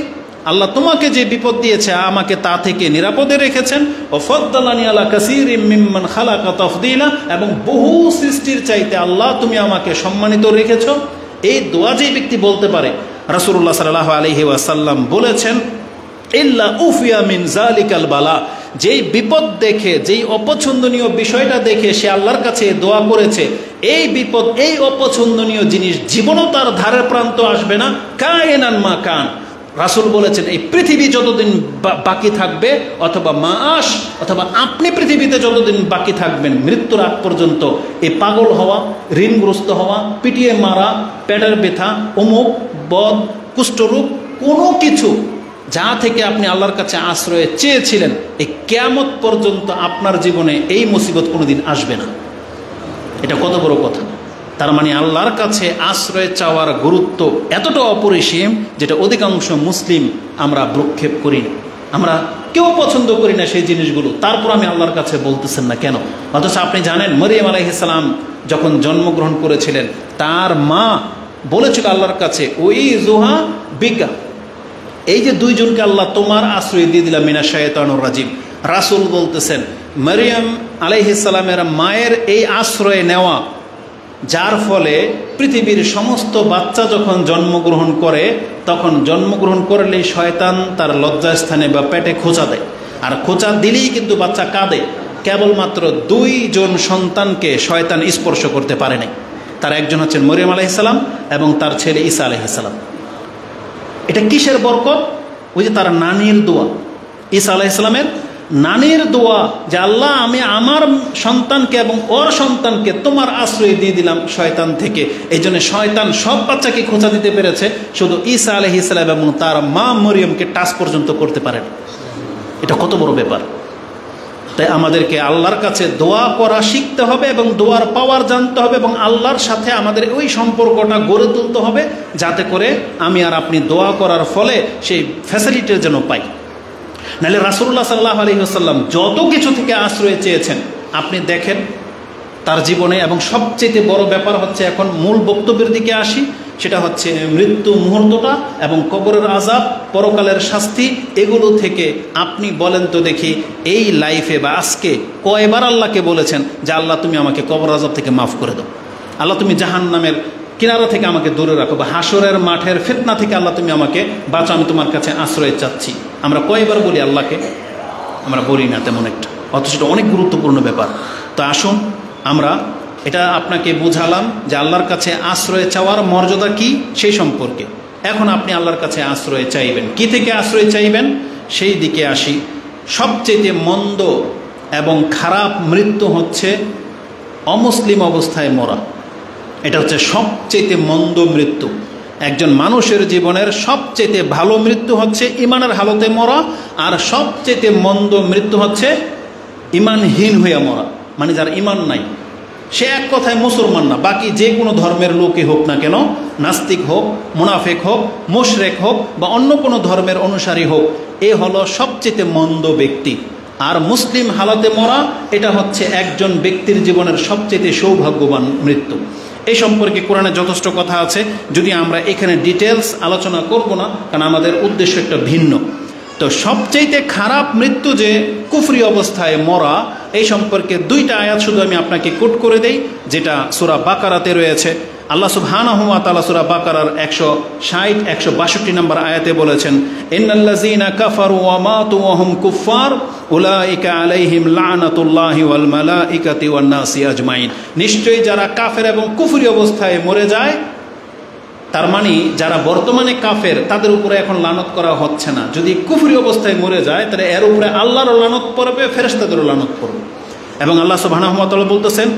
আল্লাহ তোমাকে যে বিপদ দিয়েছে আমাকে তা থেকে নিরাপদে রেখেছেন। ও ফদ্দালানি আলা কাসীরিম মিম্মান খালাকা তাফদীলা, এবং বহু সৃষ্টির চাইতে আল্লাহ তুমি আমাকে সম্মানিত রেখেছো। এই দোয়া যে ব্যক্তি বলতে পারে, রাসূলুল্লাহ সাল্লাল্লাহু আলাইহি ওয়াসাল্লাম বলেছেন, ইল্লা উফিয়া মিন যালিকাল বালা, যেই বিপদ দেখে, যেই অপছন্দনীয় বিষয়টা দেখে সে আল্লাহর কাছে দোয়া করেছে, এই বিপদ, এই অপছন্দনীয় জিনিস জীবনও তার ধারের প্রান্ত আসবে না, কায়নান মা কান। রাসূল বলেছেন, এই পৃথিবী যতদিন বাকি থাকবে, অথবা মাস, অথবা আপনি পৃথিবীতে যতদিন বাকি থাকবেন, মৃত্যুর আগ পর্যন্ত এই পাগল হওয়া, ঋণগ্রস্ত হওয়া, পিটিয়ে মারা, পেটের ব্যথা, অমুক, বদ, কুষ্ঠরোগ, কোনো কিছু যা থেকে আপনি আল্লাহর কাছে আশ্রয় চেয়েছিলেন, এই কিয়ামত পর্যন্ত আপনার জীবনে এই মুসিবত কোনোদিন আসবে না। এটা কত বড় কথা! তার মানে আল্লাহর কাছে আশ্রয় চাওয়ার গুরুত্ব এতটা অপরিসীম, যেটা অধিকাংশ মুসলিম আমরা ভ্রুক্ষেপ করি না। আমরা কেউ পছন্দ করি না সেই জিনিসগুলো, তারপর আমি আল্লাহর কাছে বলতেছেন না কেন? অথচ আপনি জানেন, মরিয়ম আলাইহিস সালাম যখন জন্মগ্রহণ করেছিলেন, তার মা বলেছিল আল্লাহর কাছে, ওই জুহা বিকা, এই যে দুইজনকে আল্লাহ তোমার আশ্রয় দিয়ে দিলাম মিনাশ শাইতানির রাজিম। রাসূল বলতেছেন, মরিয়ম আলাইহিস সালামের মায়ের এই আশ্রয় নেওয়া, যার ফলে পৃথিবীর সমস্ত বাচ্চা যখন জন্মগ্রহণ করে, তখন জন্মগ্রহণ করলেই শয়তান তার লজ্জাস্থানে বা পেটে খোঁচা দেয়, আর খোঁচা দিলেই কিন্তু বাচ্চা কাঁদে। কেবলমাত্র দুইজন সন্তানকে শয়তান স্পর্শ করতে পারে নাই। তার একজন হচ্ছেন মরিয়ম আলাইহিস সালাম এবং তার ছেলে ঈসা আলাইহিস সালাম। এটা কিসের বরকত? ওই যে তার নানির দোয়া, ঈসা আলাইহিস সালামের নানির দোয়া, যে আল্লাহ আমি আমার সন্তানকে এবং ওর সন্তানকে তোমার আশ্রয় দিয়ে দিলাম শয়তান থেকে। এই জন্য শয়তান সব বাচ্চাকে খোঁচা দিতে পেরেছে, শুধু ঈসা আলাইহিস সালাম এবং তার মা মরিয়মকে টাচ পর্যন্ত করতে পারেন। এটা কত বড় ব্যাপার! তাই আমাদেরকে আল্লাহর কাছে দোয়া করা শিখতে হবে এবং দোয়ার পাওয়ার জানতে হবে, এবং আল্লাহর সাথে আমাদের ওই সম্পর্কটা গড়ে তুলতে হবে, যাতে করে আমি আর আপনি দোয়া করার ফলে সেই ফ্যাসিলিটি যেন পাই। নাহলে রাসূলুল্লাহ সাল্লাল্লাহু আলাইহি ওয়াসাল্লাম যত কিছু থেকে আশ্রয় চেয়েছেন আপনি দেখেন তার জীবনে। এবং সবচেয়ে বড় ব্যাপার হচ্ছে, এখন মূল বক্তব্যের দিকে আসি, সেটা হচ্ছে মৃত্যু মুহূর্তটা এবং কবরের আযাব, পরকালের শাস্তি। এগুলো থেকে আপনি বলেন তো দেখি, এই লাইফে বা আজকে কয়বার আল্লাহকে বলেছেন যে আল্লাহ তুমি আমাকে কবর আযাব থেকে মাফ করে দাও, আল্লাহ তুমি জাহান্নামের কিনারা থেকে আমাকে দূরে রাখো, বা হাসরের মাঠের ফিতনা থেকে আল্লাহ তুমি আমাকে বাঁচো, আমি তোমার কাছে আশ্রয় চাচ্ছি। আমরা কয়বার বলি আল্লাহকে? আমরা বলি না তেমন একটা, অথচ এটা অনেক গুরুত্বপূর্ণ ব্যাপার। তো আসুন, আমরা এটা আপনাকে বুঝালাম যে আল্লাহর কাছে আশ্রয় চাওয়ার মর্যাদা কি সেই সম্পর্কে। এখন আপনি আল্লাহর কাছে আশ্রয় চাইবেন, কি থেকে আশ্রয় চাইবেন সেই দিকে আসি। সবচেয়ে মন্দ এবং খারাপ মৃত্যু হচ্ছে অমুসলিম অবস্থায় মরা। এটা হচ্ছে সবচেয়ে মন্দ মৃত্যু। একজন মানুষের জীবনের সবচেয়ে ভালো মৃত্যু হচ্ছে ইমানের হালতে মরা, আর সবচেয়ে মন্দ মৃত্যু হচ্ছে ইমানহীন হয়ে মরা, মানে যার ইমান নাই, সে এক কথায় মুসলমান না, বাকি যে কোনো ধর্মের লোকই হোক না কেন, নাস্তিক হোক, মুনাফিক হোক, মুশরিক হোক, বা অন্য কোনো ধর্মের অনুসারী হোক, এ হলো সবচেয়ে মন্দ ব্যক্তি। আর মুসলিম হালাতে মরা, এটা হচ্ছে একজন ব্যক্তির জীবনের সবচেয়ে সৌভাগ্যবান মৃত্যু। এই সম্পর্কে কোরআনে যথেষ্ট কথা আছে, যদি আমরা এখানে ডিটেলস আলোচনা করব না, কারণ আমাদের উদ্দেশ্য একটা ভিন্ন। তো সবচেয়ে খারাপ মৃত্যু যে কুফরি অবস্থায় মরা, এই সম্পর্কে দুইটা আয়াত শুধু আমি আপনাকে কোট করে দেই, যেটা সূরা বাকারাতে রয়েছে। আল্লাহ সুবহানাহু ওয়া তাআলা সূরা বাকারার 160 162 নম্বর আয়াতে বলেছেন, ইন্নাল্লাযীনা কাফারু ওয়া মাতু ওয়া হুম কুফফার উলাইকা আলাইহিম লানাতুল্লাহি ওয়াল মালাইকাতি ওয়ান নাসি আজমাইন। নিশ্চয়ই যারা কাফের এবং কুফরি অবস্থায় মরে যায়, তার মানে যারা বর্তমানে কাফের তাদের উপরে এখন লানত করা হচ্ছে না। যদি কুফরি অবস্থায় মরে যায়, তাহলে এর উপরে আল্লাহরও লানত পড়বে, ফেরেশতাদেরও লানত পড়বে। এবং আল্লাহ সুবহানাহু ওয়া তাআলা বলতেছেন,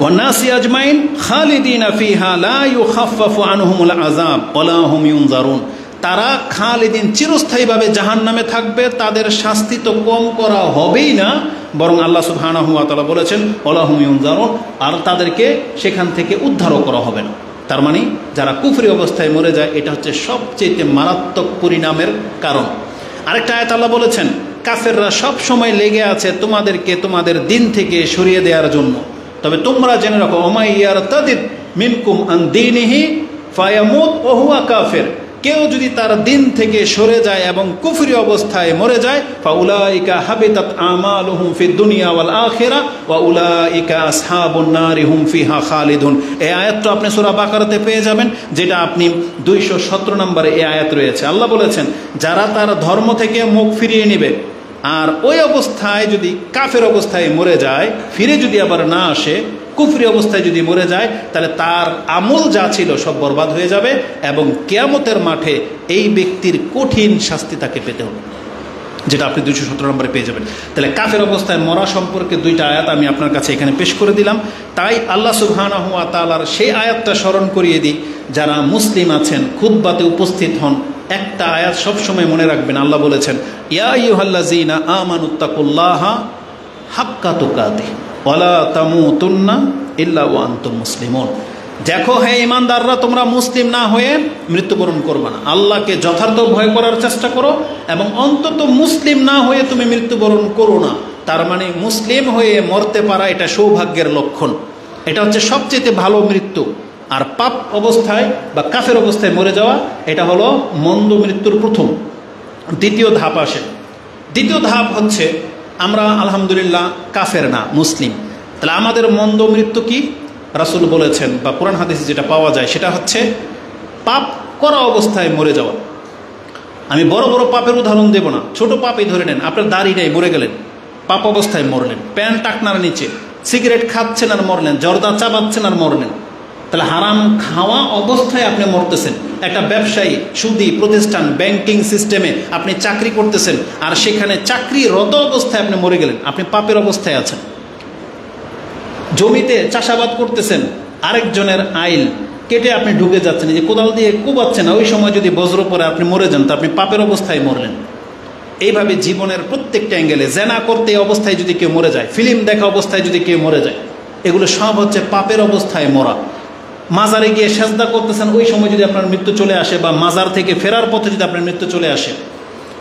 ওয়ান নাসি আজমাইন খালিদিনা ফিহা লা ইউখাফফাফু আনহুমুল আযাব ওয়া লা হুম ইউনজারুন। তারা খালিদিন, চিরস্থায়ীভাবে জাহান্নামে থাকবে, তাদের শাস্তি তো কম করা হবেই না, বরং আল্লাহ সুবহানাহু ওয়া তাআলা বলেছেন ওয়া লা হুম ইউনজারুন, আর তাদেরকে সেখান থেকে উদ্ধারও করা হবে না। তার মানে যারা কুফরি অবস্থায় মরে যায়, এটা হচ্ছে সবচেয়ে মারাত্মক পরিণামের কারণ। আরেকটা আয়াত আল্লাহ বলেছেন, কাফেররা সব সময় লেগে আছে তোমাদেরকে তোমাদের দিন থেকে সরিয়ে দেওয়ার জন্য, তবে তোমরা জেনে রাখো, ওমাই ইয়ারতাদিদ মিনকুম আন দীনিহি ফায়ামুত ওয়া হুয়া কাফির, কেউ যদি তার দিন থেকে সরে যায় এবং কুফরি অবস্থায় মরে যায়, ফাউলাইকা হাবিতাত আমালুহুম ফিদ দুনিয়া ওয়াল আখিরা ওয়া উলাইকা আসহাবুন নারি হুম ফিহা খালিদুন। এই আয়াতটা আপনি সূরা বাকারাতে পেয়ে যাবেন, যেটা আপনি 217 নম্বরে এই আয়াত রয়েছে। আল্লাহ বলেছেন, যারা তার ধর্ম থেকে মুখ ফিরিয়ে নেবে আর ওই অবস্থায় যদি কাফের অবস্থায় মরে যায়, ফিরে যদি আবার না আসে, কুফরি অবস্থায় যদি মরে যায়, তাহলে তার আমল যা ছিল সব বরবাদ হয়ে যাবে এবং কিয়ামতের মাঠে এই ব্যক্তির কঠিন শাস্তি তাকে পেতে হবে, যেটা আপনি 217 নম্বরে পেয়ে যাবেন। তাহলে কাফের অবস্থায় মরা সম্পর্কে 2টা আয়াত আমি আপনার কাছে এখানে পেশ করে দিলাম। তাই আল্লাহ সুবহানাহু ওয়া তাআলার সেই আয়াতটা স্মরণ করিয়ে দিই, যারা মুসলিম আছেন খুতবাতে উপস্থিত হন, একটা আয়াত সবসময় মনে রাখবেন। আল্লাহ বলেছেন, ইয়া আইয়ুহাল্লাযীনা আমানুত্তাকুল্লাহা হাক্কা তুকাতিহি ওয়ালা তামুতুন্না ইল্লা ওয়া আনতুম মুসলিমুন। দেখো হে ইমানদাররা, তোমরা মুসলিম না হয়ে মৃত্যুবরণ করবে না। আল্লাহকে যথার্থ ভয় করার চেষ্টা করো এবং অন্তত মুসলিম না হয়ে তুমি মৃত্যুবরণ করো না। তার মানে মুসলিম হয়ে মরতে পারা এটা সৌভাগ্যের লক্ষণ, এটা হচ্ছে সবচেয়ে ভালো মৃত্যু। আর পাপ অবস্থায় বা কাফের অবস্থায় মরে যাওয়া এটা হলো মন্দ মৃত্যুর প্রথম। দ্বিতীয় ধাপ আসে। দ্বিতীয় ধাপ হচ্ছে আমরা আলহামদুলিল্লাহ কাফের না, মুসলিম। তাহলে আমাদের মন্দ মৃত্যু কি? রাসূল বলেছেন বা কোরআন হাদিসে যেটা পাওয়া যায় সেটা হচ্ছে পাপ করা অবস্থায় মরে যাওয়া। আমি বড় বড় পাপের উদাহরণ দেব না, ছোট পাপই ধরে নেন। আপনার দাড়ি নেই, মরে গেলেন, পাপ অবস্থায় মরলেন। প্যান্ট টাকনার নিচে সিগারেট খাচ্ছেন আর মরলেন, জর্দা চাবাচ্ছেন আর মরলেন। তাহলে হারাম খাওয়া অবস্থায় আপনি মরতেছেন। একটা ব্যবসায়ী, সুদী প্রতিষ্ঠান, ব্যাংকিং সিস্টেমে আপনি চাকরি করতেছেন আর সেখানে চাকরিরত অবস্থায় আপনি মরে গেলেন, আপনি পাপের অবস্থায় আছেন। জমিতে চাষাবাদ করতেছেন, আরেকজনের আইল কেটে আপনি ঢুকে যাচ্ছেন, যে কোদাল দিয়ে কোবাচ্ছেন, ওই সময় যদি বজ্র পরে আপনি মরে যান তো আপনি পাপের অবস্থায় মরলেন। এইভাবে জীবনের প্রত্যেকটা অ্যাঙ্গেলে জেনা করতে এই অবস্থায় যদি কেউ মরে যায়, ফিল্ম দেখা অবস্থায় যদি কেউ মরে যায়, এগুলো সব হচ্ছে পাপের অবস্থায় মরা। মাজারে গিয়ে সেজদা করতেছেন, ওই সময় যদি আপনার মৃত্যু চলে আসে, বা মাজার থেকে ফেরার পথে যদি আপনার মৃত্যু চলে আসে,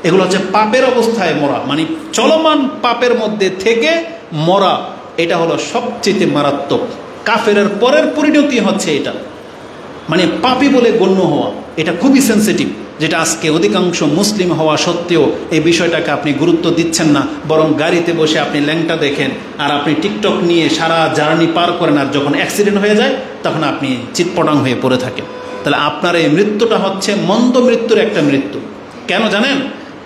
এগুলো হচ্ছে পাপের অবস্থায় মরা, মানে চলমান পাপের মধ্যে থেকে মরা। এটা হলো সবচেয়ে মারাত্মক। কাফেরের পরের পরিণতি হচ্ছে এটা, মানে পাপী বলে গণ্য হওয়া। এটা খুবই সেন্সিটিভ, যেটা আজকে অধিকাংশ মুসলিম হওয়া সত্ত্বেও এই বিষয়টাকে আপনি গুরুত্ব দিচ্ছেন না। বরং গাড়িতে বসে আপনি ল্যাংটা দেখেন আর আপনি টিকটক নিয়ে সারা জার্নি পার করেন, আর যখন অ্যাক্সিডেন্ট হয়ে যায় তখন আপনি চিৎপটাং হয়ে পড়ে থাকেন। তাহলে আপনার এই মৃত্যুটা হচ্ছে মন্দ মৃত্যুর একটা মৃত্যু। কেন জানেন?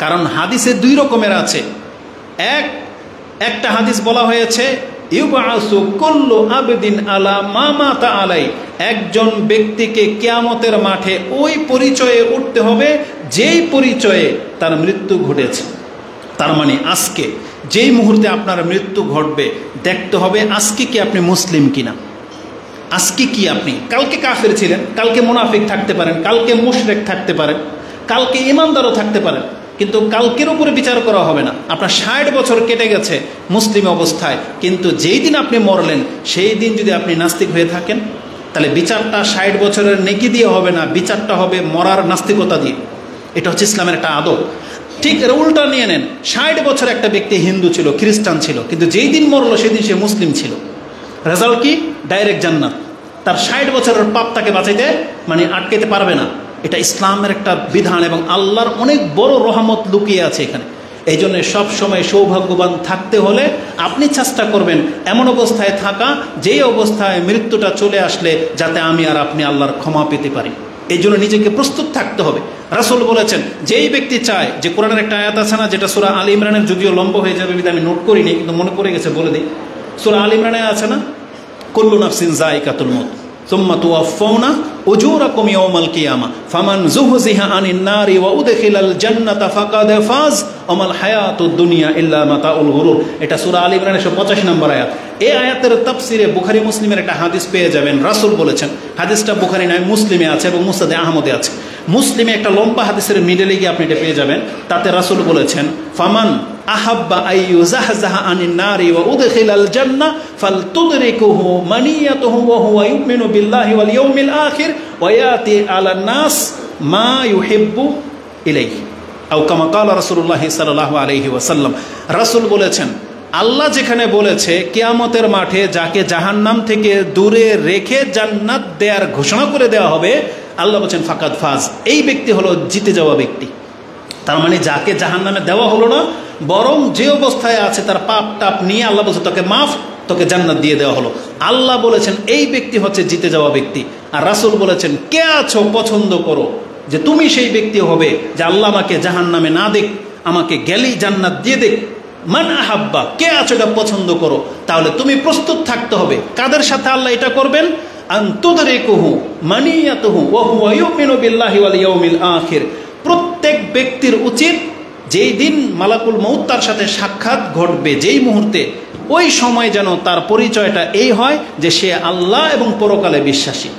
কারণ হাদিসে 2 রকমের আছে। একটা হাদিস বলা হয়েছে, ইউবাসু কুল্লু আবদিন আলা মা মাতা আলাই। একজন ব্যক্তিকে কিয়ামতের মাঠে ওই পরিচয়ে উঠতে হবে যেই পরিচয়ে তার মৃত্যু ঘটেছে। তার মানে আজকে যেই মুহূর্তে আপনার মৃত্যু ঘটবে, দেখতে হবে আজকে কি আপনি মুসলিম কিনা, আজকে কি আপনি। কালকে কাফের ছিলেন, কালকে মুনাফিক থাকতে পারেন, কালকে মুশরিক থাকতে পারেন, কালকে ইমানদারও থাকতে পারেন, কিন্তু কালকের উপরে বিচার করা হবে না। আপনার 60 বছর কেটে গেছে মুসলিম অবস্থায়, কিন্তু যেই দিন আপনি মরলেন সেই দিন যদি আপনি নাস্তিক হয়ে থাকেন, তাহলে বিচারটা 60 বছরের নেকি দিয়ে হবে না, বিচারটা হবে মরার নাস্তিকতা দিয়ে। এটা হচ্ছে ইসলামের একটা আদব। ঠিক এর উল্টা নিয়ে নেন, 60 বছর একটা ব্যক্তি হিন্দু ছিল, খ্রিস্টান ছিল, কিন্তু যেই দিন মরলো সেদিন সে মুসলিম ছিল। রেজাল্ট কি? ডাইরেক্ট জান্নাত। তার 60 বছরের পাপ তাকে বাঁচাইতে মানে আটকাতে পারবে না। এটা ইসলামের একটা বিধান এবং আল্লাহর অনেক বড় রহমত লুকিয়ে আছে এখানে। এই জন্য সবসময় সৌভাগ্যবান থাকতে হলে আপনি চেষ্টা করবেন এমন অবস্থায় থাকা, যেই অবস্থায় মৃত্যুটা চলে আসলে যাতে আমি আর আপনি আল্লাহর ক্ষমা পেতে পারি। এই জন্য নিজেকে প্রস্তুত থাকতে হবে। রাসূল বলেছেন, যেই ব্যক্তি চায়, যে কোরআনের একটা আয়াত আছে না, যেটা সূরা আল ইমরানের, যদিও লম্বা হয়ে যাবে বিধায় আমি নোট করিনি, কিন্তু মনে পড়ে গেছে, বলে দিই। সূরা আল ইমরানে আছে না, কুল্লু নাফসিন যায়িকাতুল মউত সুম্মা তুওয়াফাউনা উজুরাকুম ইয়াওমাল কিয়ামা ফামান যুহজিহা আনিন নারি ওয়া উদখিলাল জান্নাতা ফাকাদ ফাজ ওয়া মাল হায়াতুদ দুনিয়া ইল্লা মাতাউল গুরুর। এটা সূরা আল ইমরানের 185 নম্বর আয়াত। এই আয়াতের তাফসিরে বুখারী মুসলিমের একটা হাদিস পেয়ে যাবেন। রাসূল বলেছেন, হাদিসটা বুখারী নয় মুসলিমে আছে এবং মুসনাদে আহমদে আছে। মুসলিমে একটা লম্বা হাদিসের মিডলে গিয়ে আপনি এটা পেয়ে যাবেন। তাতে রাসূল বলেছেন, ফামান আহাব্বা আইয়ুজাহজাহা আনিন নারি ওয়া উদখিলাল জান্নাহ ফালতুদরিকুহু মানিয়াতুহু ওয়া হুয়া ইউমিনু বিল্লাহি ওয়াল ইয়াউমিল আখির ওয়া ইয়াতি আলান নাস মা ইউহিব্বু ইলাইহি আও কামা ক্বালা রাসূলুল্লাহ সাল্লাল্লাহু আলাইহি ওয়াসাল্লাম। রাসূল বলেছেন, আল্লাহ যেখানে বলেছে কিয়ামতের মাঠে যাকে জাহান্নাম থেকে দূরে রেখে জান্নাত দেওয়ার ঘোষণা করে দেওয়া হবে, আল্লাহ বলছেন ফাকাদ ফাজ, এই ব্যক্তি হলো জিতে যাওয়া ব্যক্তি। তার মানে যাকে জাহান্নামে দেওয়া হলো না, বরং যে অবস্থায় আছে তার পাপ টাপ নিয়ে আল্লাহ বলছে তোকে মাফ, তোকে জান্নাত দিয়ে দেওয়া হলো। আল্লাহ বলেছেন এই ব্যক্তি হচ্ছে জিতে যাওয়া ব্যক্তি। আর রাসূল বলেছেন কে আছো পছন্দ করো যে তুমি সেই ব্যক্তি হবে যে আল্লাহ আমাকে জাহান্নামে না দেখ, আমাকে গেলেই জান্নাত দিয়ে দেখ। মান আহাব্বা, কে আছো এটা পছন্দ করো। তাহলে তুমি প্রস্তুত থাকতে হবে। কাদের সাথে আল্লাহ এটা করবেন? আন তুদরিকুহু মানিয়াতুহু ওয়া হুয়া ইউমিনু বিল্লাহি ওয়াল ইয়াউমিল আখির। প্রত্যেক ব্যক্তির উচিত যেই দিন মালাকুল মউত তার সাথে সাক্ষাৎ ঘটবে, যেই মুহূর্তে, ওই সময় যেন তার পরিচয়টা এই হয় যে সে আল্লাহ এবং পরকালে বিশ্বাসী।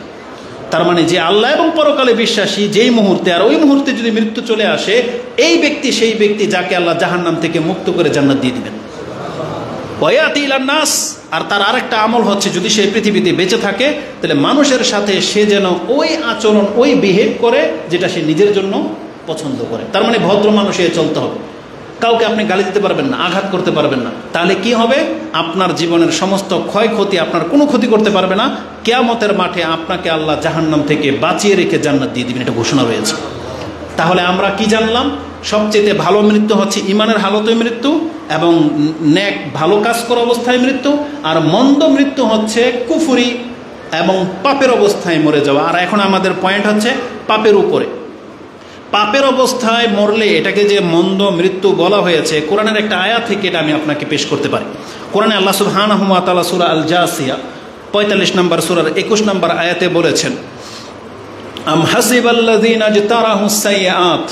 তার মানে যে আল্লাহ এবং পরকালে বিশ্বাসী যেই মুহূর্তে, আর ওই মুহূর্তে যদি মৃত্যু চলে আসে, এই ব্যক্তি সেই ব্যক্তি যাকে আল্লাহ জাহান্নাম থেকে মুক্ত করে জান্নাত দিয়ে দিবেন। ওয়ায়াতি ইলান নাস, আর তার আরেকটা আমল হচ্ছে যদি সে পৃথিবীতে বেঁচে থাকে তাহলে মানুষের সাথে সে যেন ওই আচরণ, ওই বিহেভ করে যেটা সে নিজের জন্য পছন্দ করে। তার মানে ভদ্র মানুষ হয়ে চলতে হবে। কাউকে আপনি গালি দিতে পারবেন না, আঘাত করতে পারবেন না। তাহলে কি হবে? আপনার জীবনের সমস্ত ক্ষয়ক্ষতি, আপনার কোনো ক্ষতি করতে পারবে না। কিয়ামতের মাঠে আপনাকে আল্লাহ জাহান্নাম থেকে বাঁচিয়ে রেখে জান্নাত দিয়ে দিবেন, এটা ঘোষণা রয়েছে। তাহলে আমরা কি জানলাম? সবচেয়ে ভালো মৃত্যু হচ্ছে ইমানের হালতে মৃত্যু এবং নেক ভালো কাজ করা অবস্থায় মৃত্যু, আর মন্দ মৃত্যু হচ্ছে কুফরি এবং পাপের অবস্থায় মরে যাওয়া। আর এখন আমাদের পয়েন্ট হচ্ছে পাপের উপরে। পাপের অবস্থায় মরলে এটাকে যে মন্দ মৃত্যু বলা হয়েছে, কোরআনের একটা আয়াত থেকে এটা আমি আপনাকে পেশ করতে পারি। কোরআনে আল্লাহ সুবহানাহু ওয়া তাআলা সূরা আল জাসিয়া 45 নম্বর সূরার 21 নম্বর আয়াতে বলেছেন, আম হাসিবাল্লাযীনা ইজতারাহুস সাইয়্যাত,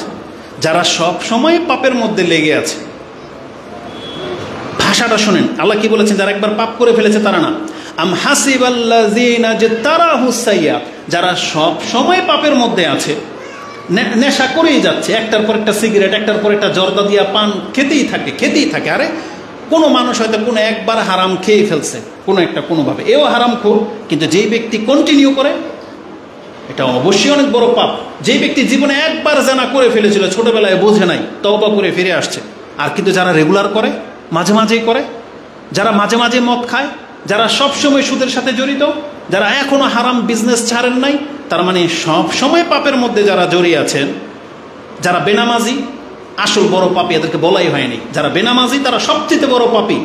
যারা সব সময় পাপের মধ্যে লেগে আছে। ভাষাটা শুনেন, আল্লাহ কি বলেছেন? যারা একবার পাপ করে ফেলেছে তারা না। আম হাসিবাল্লাযীনা ইজতারাহুস সাইয়্যাত, যারা সব সময় পাপের মধ্যে আছে, নেশা করেই যাচ্ছে, একটার পর একটা সিগারেট, একটার পর একটা জর্দা দিয়া পান খেতেই থাকে। আরে কোনো মানুষ হয়তো কোনো একবার হারাম খেয়ে ফেলছে, কোনো একটা কোনোভাবে, এও হারাম খোর, কিন্তু যেই ব্যক্তি কন্টিনিউ করে এটা অবশ্যই অনেক বড় পাপ। যেই ব্যক্তি জীবনে একবার জানা করে ফেলেছিল, ছোটবেলায় বোঝে নাই, তওবা করে ফিরে আসছে। আর কিন্তু যারা রেগুলার করে, মাঝে মাঝেই করে, যারা মাঝে মাঝে মদ খায়, যারা সবসময় সুদের সাথে জড়িত, যারা এখনো হারাম বিজনেস ছাড়েন নাই, তার মানে সব সময় পাপের মধ্যে যারা জড়িয়ে আছেন, যারা বেনামাজি, আসল বড় পাপী এদেরকে বলাই হয়নি। যারা বেনামাজি তারা সবচেয়ে বড় পাপী,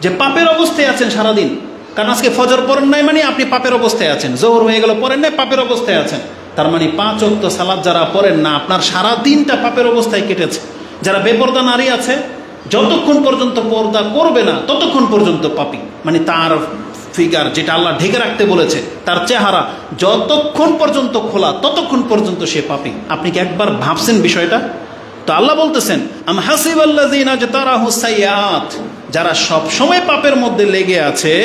যে পাপের অবস্থায় আছেন সারাদিন। কারণ আজকে ফজর পড়েন নাই মানে আপনি পাপের অবস্থায় আছেন, জোহর হয়ে গেল পড়েন নাই, পাপের অবস্থায় আছেন। তার মানে 5 ওয়াক্ত সালাত যারা পড়েন না, আপনার সারা দিনটা পাপের অবস্থায় কেটেছে। যারা বেপরদা নারী আছে, যতক্ষণ পর্যন্ত পর্দা করবে না ততক্ষণ পর্যন্ত পাপী। মানে তার ফিগার, যেটা আল্লাহ ঢেকে রাখতে বলেছে, তার চেহারা যতক্ষণ পর্যন্ত খোলা ততক্ষণ পর্যন্ত সে পাপী। আপনি কি একবার ভাবছেন বিষয়টা? তো আল্লাহ বলতেছেন আম হাসিবাল্লাযীনা ইজতারাহুস সাইয়্যাত, যারা সব সময় পাপের মধ্যে লেগে আছে,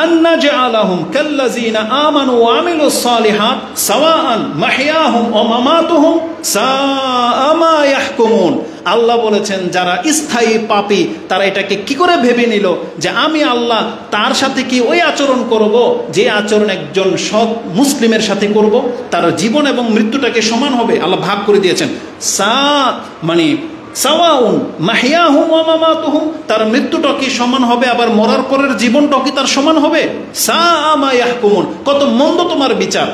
আন্না জাআলাহুম কাল্লাযীনা আমানু ওয়া আমিলুস সালিহাত সাওয়াআন মাহইয়াহুম ওয়া মামাতুহুম সাআ মা ইয়াহকুমুন। আল্লাহ বলেছেন যারা স্থায়ী পাপী তারা এটাকে কি করে ভেবে নিল যে আমি আল্লাহ তার সাথে কি ওই আচরণ করব যে আচরণ একজন সৎ মুসলিমের সাথে করব, তার জীবন এবং মৃত্যুটাকে সমান হবে। আল্লাহ ভাগ করে দিয়েছেন, মানে সাওয়াউন মাহইয়াহুম ওয়া মামাতুহুম, তার মৃত্যুটা কি সমান হবে, আবার মরার পরের জীবনটাও কি তার সমান হবে। সাআ মা ইয়াহকুমুন, কত মন্দ তোমার বিচার।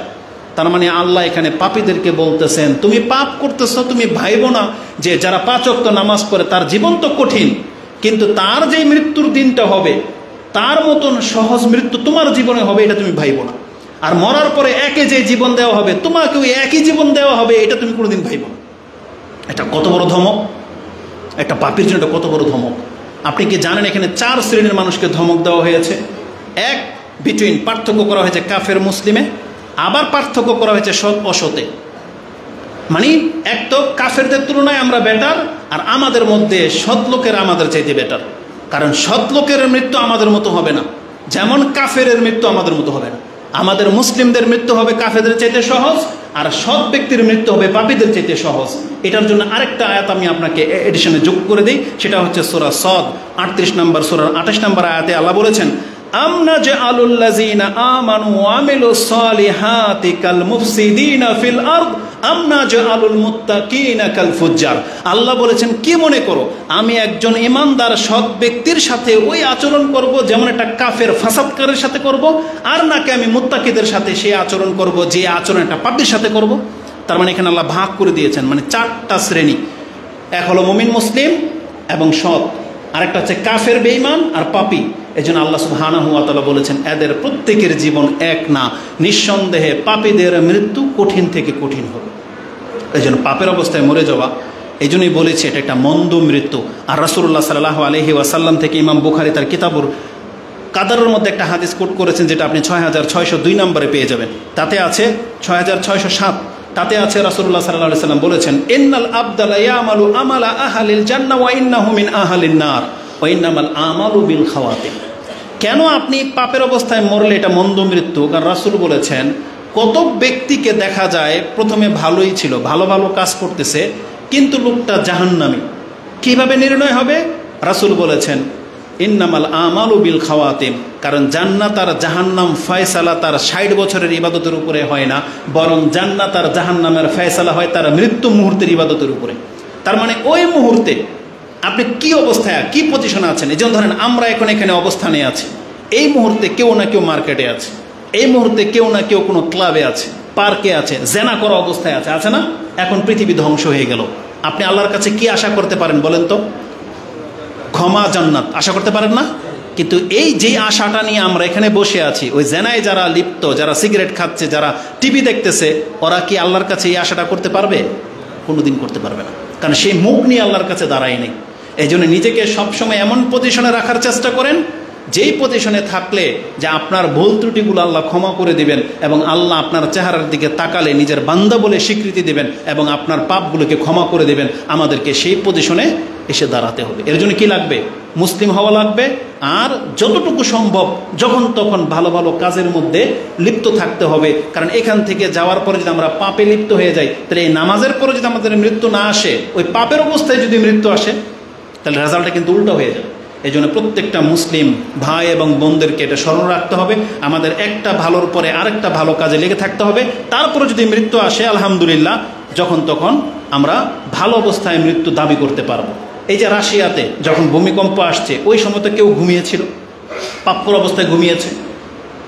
তার মানে আল্লাহ এখানে পাপীদেরকে বলতেছেন তুমি পাপ করতেছ, তুমি ভাইবো না যে যারা 5 ওয়াক্ত নামাজ পড়ে তার জীবন তো কঠিন, কিন্তু তার যে মৃত্যুর দিনটা হবে তার মতন সহজ মৃত্যু তোমার জীবনে হবে, এটা তুমি ভাইবো না। আর মরার পরে একে যে জীবন দেওয়া হবে তোমাকেও একই জীবন দেওয়া হবে, এটা তুমি কোনোদিন ভাইবো না। এটা কত বড় ধমক, একটা পাপীর জন্য এটা কত বড় ধমক। আপনি কি জানেন এখানে 4 শ্রেণীর মানুষকে ধমক দেওয়া হয়েছে। এক, বিটুইন, পার্থক্য করা হয়েছে কাফের মুসলিমে, আবার পার্থক্য করা হয়েছে সৎ অসতে। মানে এক তো কাফেরদের তুলনায় আমরা বেটার, আর আমাদের মধ্যে সৎ লোকেরা আমাদের চাইতে বেটার। কারণ সৎ লোকের মৃত্যু আমাদের মতো হবে না, যেমন কাফের মৃত্যু আমাদের মতো হবে না। আমাদের মুসলিমদের মৃত্যু হবে কাফেরদের চাইতে সহজ, আর সৎ ব্যক্তির মৃত্যু হবে পাপীদের চাইতে সহজ। এটার জন্য আরেকটা আয়াত আমি আপনাকে এডিশনে যোগ করে দিই, সেটা হচ্ছে সূরা সদ 38 নম্বর সূরার 28 নম্বর আয়াতে আল্লাহ বলেছেন আম নাজআলুল লাযীনা আমানু ওয়া আমিলুস সালিহাতি কাল মুফসিদিনা ফিল আরদ আম নাজআলুল মুত্তাকিনা কাল ফুজ্জার। আল্লাহ বলেছেন, কি মনে করো আমি একজন ঈমানদার সৎ ব্যক্তির সাথে ওই আচরণ করব যেমন একটা কাফের ফাসাদকারের সাথে করব, আর নাকি আমি মুত্তাকিদের সাথে সেই আচরণ করব যে আচরণ একটা পাপীর সাথে করব? তার মানে এখানে আল্লাহ ভাগ করে দিয়েছেন, মানে চারটা শ্রেণী। এক হলো মুমিন মুসলিম এবং সৎ, আরেকটা হচ্ছে কাফের বেঈমান আর পাপী। এজন্য আল্লাহ সুবহানাহু ওয়া তাআলা বলেছেন এদের প্রত্যেকের জীবন এক না, নিঃসন্দেহে পাপীদের মৃত্যু কঠিন থেকে কঠিন হবে। এই জন্য পাপের অবস্থায় মরে যাওয়া, এই জন্যই বলেছি এটা একটা মন্দ মৃত্যু। আর রাসূলুল্লাহ সাল্লাল্লাহু আলাইহি ওয়াসাল্লাম থেকে ইমাম বুখারী তার কিতাবুল কাদারের মধ্যে একটা হাদিস কোট করেছেন, যেটা আপনি 6602 নম্বরে পেয়ে যাবেন। তাতে আছে 6607, তাতে আছে রাসূলুল্লাহ সাল্লাল্লাহু আলাইহি ওয়াসাল্লাম বলেছেন, ইন্নাল আবদা ইয়ামালু আমালা আহলিল জান্নাহ ওয়া ইন্নাহু মিন আহলিন নার ওয়া ইন্নামাল আমালু বিল খাওয়াতিম। কেন আপনি পাপের অবস্থায় মরলে এটা মন্দ মৃত্যু? কারণ রাসূল বলেছেন কত ব্যক্তিকে দেখা যায় প্রথমে ভালোই ছিল, ভালো ভালো কাজ করতেছে, কিন্তু লোকটা জাহান্নামী। কিভাবে নির্ণয় হবে? রাসূল বলেছেন ইন্নামাল আমালু বিল খাওয়াতিম, কারণ জান্নাত আর জাহান্নাম ফয়সালা তার 60 বছরের ইবাদতের উপরে হয় না, বরং জান্নাত আর জাহান্নামের ফয়সালা হয় তার মৃত্যু মুহূর্তের ইবাদতের উপরে। তার মানে ওই মুহূর্তে আপনি কি অবস্থায়, কি পজিশনে আছেন। এই যেমন ধরেন আমরা এখন এখানে অবস্থানে আছি, এই মুহূর্তে কেউ না কেউ মার্কেটে আছে, এই মুহূর্তে কেউ না কেউ কোনো ক্লাবে আছে, পার্কে আছে, জেনা করা অবস্থায় আছে, আছে না? এখন পৃথিবী ধ্বংস হয়ে গেল, আপনি আল্লাহর কাছে কি আশা করতে পারেন বলেন তো? ক্ষমা, জান্নাত আশা করতে পারেন না? কিন্তু এই যে আশাটা নিয়ে আমরা এখানে বসে আছি, ওই জেনায় যারা লিপ্ত, যারা সিগারেট খাচ্ছে, যারা টিভি দেখতেছে, ওরা কি আল্লাহর কাছে এই আশাটা করতে পারবে? কোনোদিন করতে পারবে না, কারণ সেই মুখ নিয়ে আল্লাহর কাছে দাঁড়ায় নেই। এই জন্য নিজেকে সবসময় এমন পজিশনে রাখার চেষ্টা করেন যেই পজিশনে থাকলে যে আপনার ভুল ত্রুটিগুলো আল্লাহ ক্ষমা করে দিবেন, এবং আল্লাহ আপনার চেহারার দিকে তাকালে নিজের বান্দা বলে স্বীকৃতি দিবেন এবং আপনার পাপগুলোকে ক্ষমা করে দিবেন। আমাদেরকে সেই পজিশনে এসে দাঁড়াতে হবে। এর জন্য কি লাগবে? মুসলিম হওয়া লাগবে, আর যতটুকু সম্ভব যখন তখন ভালো ভালো কাজের মধ্যে লিপ্ত থাকতে হবে। কারণ এখান থেকে যাওয়ার পরে যদি আমরা পাপে লিপ্ত হয়ে যাই, তাহলে এই নামাজের পরে যদি আমাদের মৃত্যু না আসে, ওই পাপের অবস্থায় যদি মৃত্যু আসে, তাহলে রেজাল্টটা কিন্তু উল্টো হয়ে যাবে। এই জন্য প্রত্যেকটা মুসলিম ভাই এবং বোনদেরকে এটা স্মরণ রাখতে হবে, আমাদের একটা ভালোর পরে আরেকটা ভালো কাজে লেগে থাকতে হবে। তারপরে যদি মৃত্যু আসে, আলহামদুলিল্লাহ, যখন তখন আমরা ভালো অবস্থায় মৃত্যু দাবি করতে পারবো। এই যে রাশিয়াতে যখন ভূমিকম্প আসছে, ওই সময় তো কেউ ঘুমিয়েছিল, পাপ্পুর অবস্থায় ঘুমিয়েছে।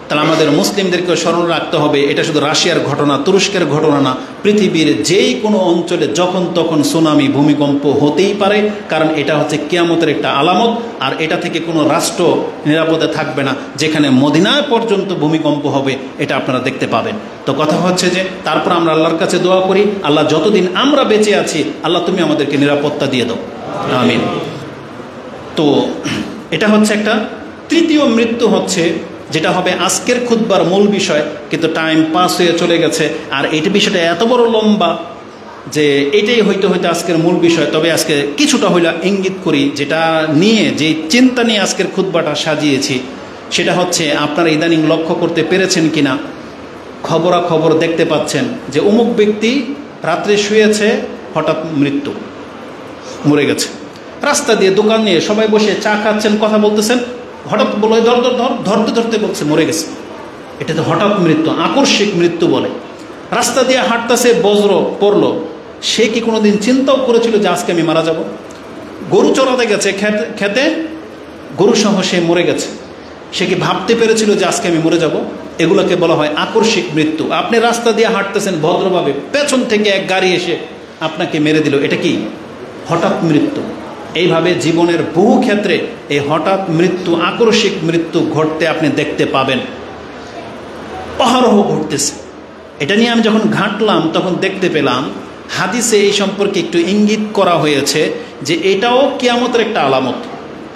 তাহলে আমাদের মুসলিমদেরকে স্মরণ রাখতে হবে, এটা শুধু রাশিয়ার ঘটনা, তুরস্কের ঘটনা না, পৃথিবীর যেই কোনো অঞ্চলে যখন তখন সুনামি, ভূমিকম্প হতেই পারে। কারণ এটা হচ্ছে কিয়ামতের একটা আলামত, আর এটা থেকে কোনো রাষ্ট্র নিরাপদে থাকবে না। যেখানে মদিনায় পর্যন্ত ভূমিকম্প হবে, এটা আপনারা দেখতে পাবেন। তো কথা হচ্ছে যে তারপর আমরা আল্লাহর কাছে দোয়া করি, আল্লাহ যতদিন আমরা বেঁচে আছি, আল্লাহ তুমি আমাদেরকে নিরাপত্তা দিয়ে দাও, আমিন। তো এটা হচ্ছে একটা তৃতীয় মৃত্যু, হচ্ছে যেটা হবে আজকের খুতবার মূল বিষয়, কিন্তু টাইম পাস হয়ে চলে গেছে। আর এই বিষয়টা এত বড় লম্বা যে এটাই হইতে হইতে আজকের মূল বিষয়। তবে আজকে কিছুটা হইলে ইঙ্গিত করি, যেটা নিয়ে, যে চিন্তা নিয়ে আজকের খুতবাটা সাজিয়েছি, সেটা হচ্ছে আপনারা ইদানিং লক্ষ্য করতে পেরেছেন কিনা, খবরাখবর দেখতে পাচ্ছেন যে অমুক ব্যক্তি রাত্রে শুয়েছে, হঠাৎ মৃত্যু, মরে গেছে। রাস্তা দিয়ে দোকান নিয়ে সবাই বসে চা খাচ্ছেন, কথা বলতেছেন, হঠাৎ বলে ধরতে ধরতে বলছে মরে গেছে। এটা তো হঠাৎ মৃত্যু, আকস্মিক মৃত্যু বলে। রাস্তা দিয়ে হাঁটতেছে, বজ্র পড়লো, সে কি কোনোদিন চিন্তাও করেছিল যে আজকে আমি মারা যাব? গরু চড়াতে গেছে খেতে, গরু সহ সে মরে গেছে, সে কি ভাবতে পেরেছিল যে আজকে আমি মরে যাব? এগুলোকে বলা হয় আকস্মিক মৃত্যু। আপনি রাস্তা দিয়ে হাঁটতেছেন ভদ্রভাবে, পেছন থেকে এক গাড়ি এসে আপনাকে মেরে দিল, এটা কি হঠাৎ মৃত্যু? এইভাবে জীবনের বহু ক্ষেত্রে এই হঠাৎ মৃত্যু, আকস্মিক মৃত্যু ঘটতে আপনি দেখতে পাবেন, অহরহ ঘটতেছে। এটা নিয়ে আমি যখন ঘাঁটলাম তখন দেখতে পেলাম হাদিসে এই সম্পর্কে একটু ইঙ্গিত করা হয়েছে যে এটাও কিয়ামতের একটা আলামত।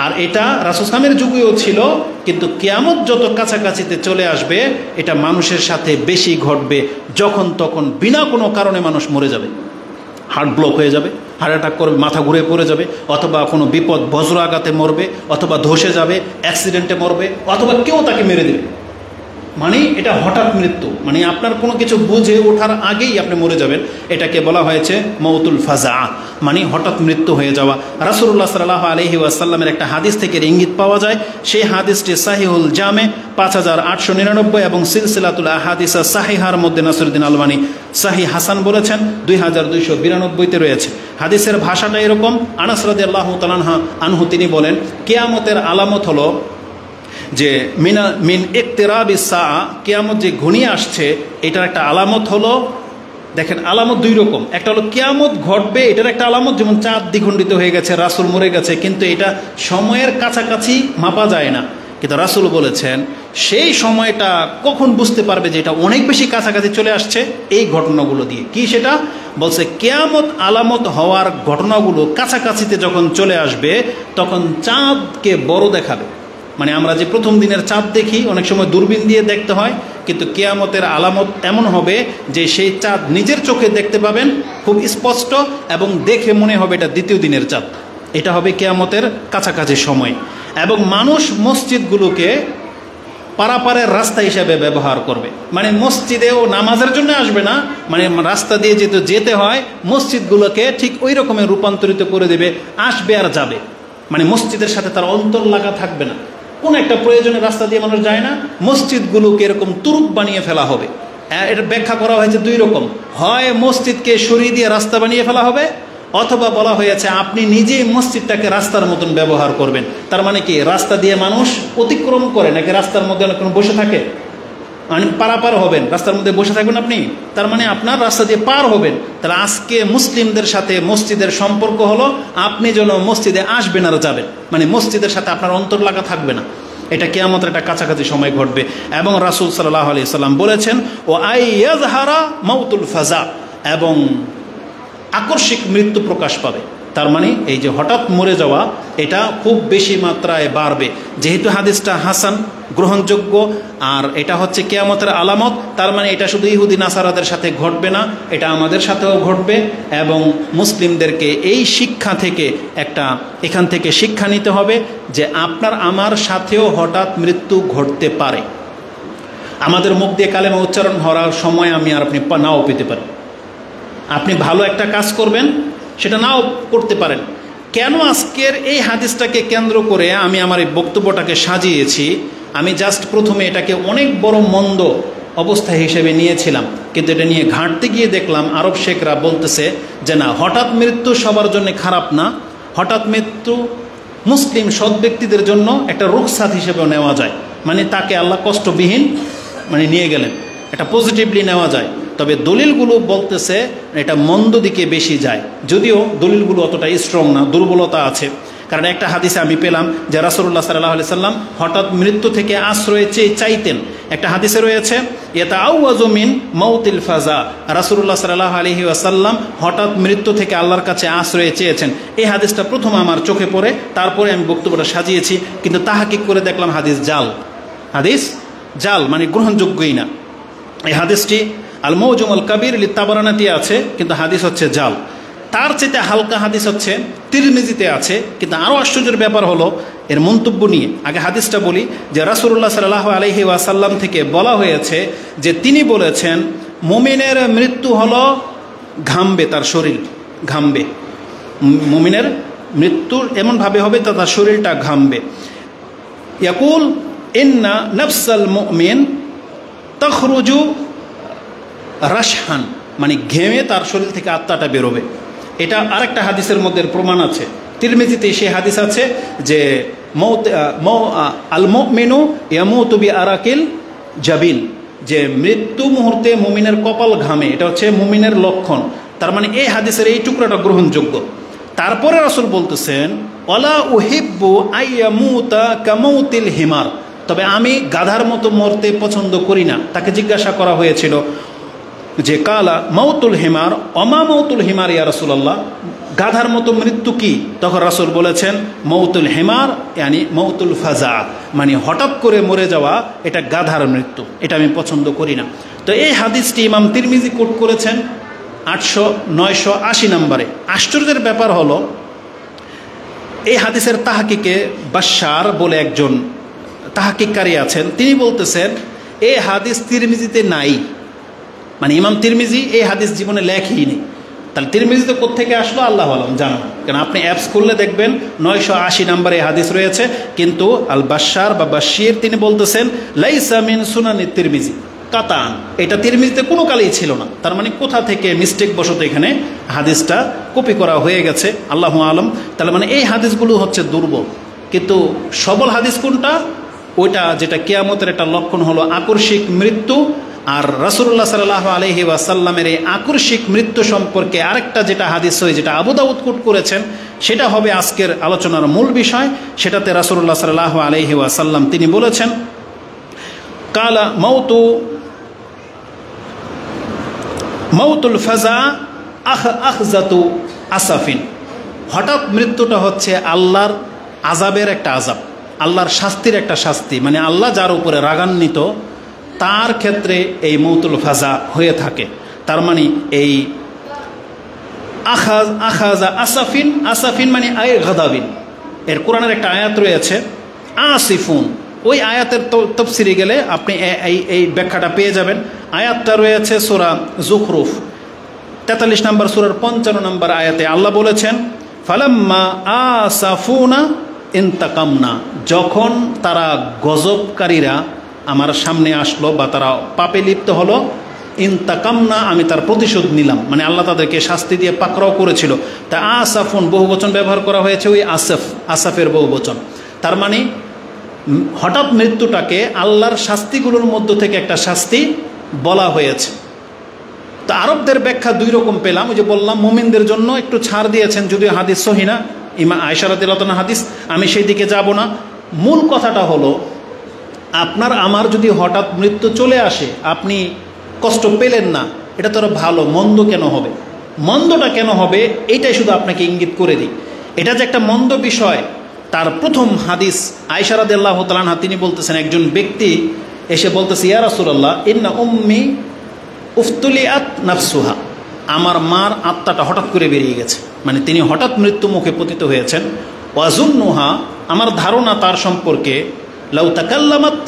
আর এটা রাসূল সাল্লাল্লাহু আলাইহি যুগেও ছিল, কিন্তু কিয়ামত যত কাছাকাছিতে চলে আসবে, এটা মানুষের সাথে বেশি ঘটবে। যখন তখন বিনা কোনো কারণে মানুষ মরে যাবে, হার্ট ব্লক হয়ে যাবে, হার্ট অ্যাটাক করবে, মাথা ঘুরে পড়ে যাবে, অথবা কোনো বিপদ, বজ্র আঘাতে মরবে, অথবা ধসে যাবে, অ্যাক্সিডেন্টে মরবে, অথবা কেউ তাকে মেরে দেবে। মানে এটা হঠাৎ মৃত্যু, মানে আপনার কোনো কিছু বুঝে ওঠার আগেই আপনি মরে যাবেন, এটাকে বলা হয়েছে মৌতুল ফাজা, মানে হঠাৎ মৃত্যু হয়ে যাওয়া। রাসূলুল্লাহ সাল্লাল্লাহু আলাইহি ওয়াসাল্লামের একটা হাদিস থেকে ইঙ্গিত পাওয়া যায়, সেই হাদিসটি সাহিহুল জামে 5899 এবং সিলসিলাতুল আহাদিস সাহিহার মধ্যে নাসিরউদ্দিন আলবানী সাহি হাসান বলেছেন 2292-তে রয়েছে। হাদিসের ভাষাটা এরকম, আনাস রাদিয়াল্লাহু তাআলা আনহু তিনি বলেন, কিয়ামতের আলামত হলো যে মিন ইকতিরাবিস সাআ, কিয়ামত যে ঘনিয়ে আসছে এটার একটা আলামত হলো, দেখেন আলামত দুই রকম, একটা হলো কিয়ামত ঘটবে এটার একটা আলামত, যেমন চাঁদ দ্বিখণ্ডিত হয়ে গেছে, রাসূল মরে গেছে, কিন্তু এটা সময়ের কাছাকাছি মাপা যায় না। কিন্তু রাসূল বলেছেন সেই সময়টা কখন বুঝতে পারবে যে এটা অনেক বেশি কাছাকাছি চলে আসছে, এই ঘটনাগুলো দিয়ে। কি সেটা বলছে, কিয়ামত আলামত হওয়ার ঘটনাগুলো কাছাকাছিতে যখন চলে আসবে তখন চাঁদকে বড় দেখাবে। মানে আমরা যে প্রথম দিনের চাঁদ দেখি অনেক সময় দূরবীন দিয়ে দেখতে হয়, কিন্তু কিয়ামতের আলামত এমন হবে যে সেই চাঁদ নিজের চোখে দেখতে পাবেন খুব স্পষ্ট, এবং দেখে মনে হবে এটা দ্বিতীয় দিনের চাঁদ। এটা হবে কিয়ামতের কাছাকাছি সময়। এবং মানুষ মসজিদগুলোকে পারাপারের রাস্তা হিসাবে ব্যবহার করবে, মানে মসজিদেও নামাজের জন্য আসবে না, মানে রাস্তা দিয়ে যেতে হয়, মসজিদগুলোকে ঠিক ওই রকমের রূপান্তরিত করে দেবে, আসবে আর যাবে, মানে মসজিদের সাথে তার অন্তর লাগা থাকবে না। কোন একটা প্রয়োজনে রাস্তা দিয়ে মানুষ যায় না, মসজিদগুলোকে এরকম তুরুপ বানিয়ে ফেলা হবে। এটা ব্যাখ্যা করা হয়েছে দুই রকম, হয় মসজিদকে সরিয়ে দিয়ে রাস্তা বানিয়ে ফেলা হবে, অথবা বলা হয়েছে আপনি নিজেই মসজিদটাকে রাস্তার মতন ব্যবহার করবেন। তার মানে কি, রাস্তা দিয়ে মানুষ অতিক্রম করে নাকি রাস্তার মধ্যে অনেকক্ষণ বসে থাকে? মানে পারাপার হবেন, রাস্তার মধ্যে বসে থাকবেন আপনি, তার মানে আপনার রাস্তা দিয়ে পার হবেন। তাহলে আজকে মুসলিমদের সাথে মসজিদের সম্পর্ক হলো আপনি যেন মসজিদে আসবেন আর যাবেন, মানে মসজিদের সাথে আপনার অন্তর লাগা থাকবে না। এটা কিয়ামতের একটা কাছাকাছি সময় ঘটবে। এবং রাসূল সাল্লাল্লাহু আলাইহি সাল্লাম বলেছেন, ও আইয়াজহারা মাউতুল ফাজা, এবং আকস্মিক মৃত্যু প্রকাশ পাবে। তার মানে এই যে হঠাৎ মরে যাওয়া এটা খুব বেশি মাত্রায় বাড়বে। যেহেতু হাদিসটা হাসান, গ্রহণযোগ্য, আর এটা হচ্ছে কিয়ামতের আলামত, তার মানে এটা শুধু ইহুদি নাসারাদের সাথে ঘটবে না, এটা আমাদের সাথেও ঘটবে। এবং মুসলিমদেরকে এই শিক্ষা থেকে এখান থেকে শিক্ষা নিতে হবে যে আপনার আমার সাথেও হঠাৎ মৃত্যু ঘটতে পারে। আমাদের মুখ দিয়ে কালেমা উচ্চারণ হওয়ার সময় আমি আর আপনি নাও পেতে পারি। আপনি ভালো একটা কাজ করবেন, সেটা নাও করতে পারেন। কেন আজকের এই হাদিসটাকে কেন্দ্র করে আমি আমার এই বক্তব্যটাকে সাজিয়েছি, আমি জাস্ট প্রথমে এটাকে অনেক বড় মন্দ অবস্থা হিসেবে নিয়েছিলাম, কিন্তু এটা নিয়ে ঘাঁটতে গিয়ে দেখলাম আরব শেখরা বলতেছে যে না, হঠাৎ মৃত্যু সবার জন্য খারাপ না, হঠাৎ মৃত্যু মুসলিম সৎ ব্যক্তিদের জন্য একটা রুখসাত হিসেবেও নেওয়া যায়, মানে তাকে আল্লাহ কষ্টবিহীন মানে নিয়ে গেলেন, এটা পজিটিভলি নেওয়া যায়। তবে দলিলগুলো বলতেছে এটা মন্দ দিকে বেশি যায়, যদিও দলিলগুলো অতটা স্ট্রং না, দুর্বলতা আছে। কারণ একটা হাদিসে আমি পেলাম যে রাসূলুল্লাহ সাল্লাল্লাহু আলাইহি সাল্লাম হঠাৎ মৃত্যু থেকে আশ্রয় চাইতেন। একটা হাদিসে রয়েছে ইয়াতাআওয়াযু মিন মাউতিল ফাজা, রাসূলুল্লাহ সাল্লাল্লাহু আলাইহি ওয়াসাল্লাম হঠাৎ মৃত্যু থেকে আল্লাহর কাছে আশ্রয় চেয়েছেন। এই হাদিসটা প্রথম আমার চোখে পড়ে, তারপরে আমি বক্তব্যটা সাজিয়েছি, কিন্তু তাহাকিক করে দেখলাম হাদিস জাল, মানে গ্রহণযোগ্যই না। এই হাদিসটি আল মৌজুম আল কাবির লিত-তাবারানীতে আছে, কিন্তু হাদিস হচ্ছে জাল। তার চেয়ে হালকা হাদিস হচ্ছে তিরমিজিতে আছে, কিন্তু আরও আশ্চর্যের ব্যাপার হলো এর মন্তব্য নিয়ে। আগে হাদিসটা বলি যে রাসূলুল্লাহ সাল্লাল্লাহু আলাইহি ওয়াসাল্লাম থেকে বলা হয়েছে যে তিনি বলেছেন, মুমিনের মৃত্যু হলো ঘামবে, তার শরীর ঘামবে। মুমিনের মৃত্যু এমনভাবে হবে তার শরীরটা ঘামবে। ইয়াকুল ইন্না নাফসাল মুমিন তখরুজু রাশহান, মানে ঘেমে তার শরীর থেকে আত্মাটা বেরোবে। এটা আরেকটা হাদিসের মধ্যে প্রমাণ আছে, তিরমিজিতে সেই হাদিস আছে যে আল মুমিনু ইয়ামুতু বিআরাকিল জাবিন, যে মৃত্যু মুহূর্তে মুমিনের কপাল ঘামে, এটা হচ্ছে মুমিনের লক্ষণ। তার মানে এই হাদিসের এই টুকরাটা গ্রহণযোগ্য। তারপরে রাসূল বলতেছেন ওয়ালা উহিব্বু আইয়ামুতা কামাউতিল হিমার, তবে আমি গাধার মতো মরতে পছন্দ করি না। তাকে জিজ্ঞাসা করা হয়েছিল যে কালা মাউতুল হিমার অমা মাউতুল হিমার ইয়া রাসূলুল্লাহ, গাধার মতো মৃত্যু কি? তখন রাসূল বলেছেন মাউতুল হিমার ইয়ানি মাউতুল ফাজা, মানে হঠাৎ করে মরে যাওয়া, এটা গাধার মৃত্যু, এটা আমি পছন্দ করি না। তো এই হাদিসটি ইমাম তিরমিজি কোট করেছেন 980 নম্বরে। আশ্চর্যের ব্যাপার হলো এই হাদিসের তাহকিকে বাশশার বলে একজন তাহকিককারী আছেন, তিনি বলতেছেন এই হাদিস তিরমিজিতে নাই, মানে ইমাম তিরমিজি এই হাদিস জীবনে লেখেই নেই। তাহলে তিরমিজিতে কোত্থেকে আসলো আল্লাহ আলম, জানা না। কারণ আপনি অ্যাপস খুললে দেখবেন 980 নম্বরে এই হাদিস রয়েছে, কিন্তু আল বাশার বা বাশির তিনি বলতেছেন লাইসা মিন সুনানি তিরমিজি কাতান, এটা তিরমিজিতে কোনো কালেই ছিল না। তার মানে কোথা থেকে মিস্টেক বশত এখানে হাদিসটা কপি করা হয়ে গেছে, আল্লাহু আলম। তাহলে মানে এই হাদিসগুলো হচ্ছে দুর্বল, কিন্তু সবল হাদিস কোনটা? ওইটা যেটা কিয়ামতের একটা লক্ষণ হলো আকস্মিক মৃত্যু। আর রাসূলুল্লাহ সাল্লাল্লাহু আলাইহি ওয়াসাল্লামের এই আকস্মিক মৃত্যু সম্পর্কে আরেকটা যেটা হাদিস হয়, যেটা আবু দাউদ কোট করেছেন, সেটা হবে আজকের আলোচনার মূল বিষয়। সেটাতে রাসূলুল্লাহ সাল্লাল্লাহু আলাইহি ওয়াসাল্লাম তিনি বলেছেন, কালা মাউতুল ফাজা আখজাতু আসাফিন, হঠাৎ মৃত্যুটা হচ্ছে আল্লাহর আযাবের একটা আযাব, আল্লাহর শাস্তির একটা শাস্তি। মানে আল্লাহ যার উপরে রাগান্বিত তার ক্ষেত্রে এই মৌতুল ফাজা হয়ে থাকে। তার মানে এই আখাজা আসাফিন, আসাফিন মানে আয় গাদাবিন, এর কোরআনের একটা আয়াত রয়েছে আসিফুন, ওই আয়াতের তফসিরে গেলে আপনি এই ব্যাখ্যাটা পেয়ে যাবেন। আয়াতটা রয়েছে সূরা যুখরুফ 43 নম্বর সূরার 55 নম্বর আয়াতে আল্লাহ বলেছেন, ফালাম্মা আসাফুনা ইন্তাকামনা, যখন তারা গজবকারীরা আমার সামনে আসলো বা তারা পাপে লিপ্ত হলো, ইন্তাকামনা আমি তার প্রতিশোধ নিলাম। মানে আল্লাহ তাদেরকে শাস্তি দিয়ে পাকড়াও করেছিল। তা আসাফুন বহুবচন ব্যবহার করা হয়েছে, ওই আসাফের বহুবচন। তার মানে হঠাৎ মৃত্যুটাকে আল্লাহর শাস্তিগুলোর মধ্য থেকে একটা শাস্তি বলা হয়েছে। তো আরবদের ব্যাখ্যা দুই রকম পেলাম। ওই যে বললাম মুমিনদের জন্য একটু ছাড় দিয়েছেন, যদিও হাদিস সহিহ না, ইমাম আয়েশা রাদিয়াল্লাহু আনহা হাদিস, আমি সেই দিকে যাব না। মূল কথাটা হলো, আপনার আমার যদি হঠাৎ মৃত্যু চলে আসে, আপনি কষ্ট পেলেন না, এটা তো ভালো, মন্দ কেন হবে? মন্দটা কেন হবে এইটাই শুধু আপনাকে ইঙ্গিত করে দিই। এটা যে একটা মন্দ বিষয়, তার প্রথম হাদিস আয়েশা রাদিয়াল্লাহু তাআলা আনহা তিনি বলতেছেন, একজন ব্যক্তি এসে বলতেছে, ইয়া রাসূলুল্লাহ ইন্না উম্মি উফতুলিআত নাফসুহা, আমার মার আত্মাটা হঠাৎ করে বেরিয়ে গেছে, মানে তিনি হঠাৎ মৃত্যু মুখে পতিত হয়েছেন। ওয়াজুন্নুহা, আমার ধারণা তার সম্পর্কে, লাউ তাকাল্লামাত,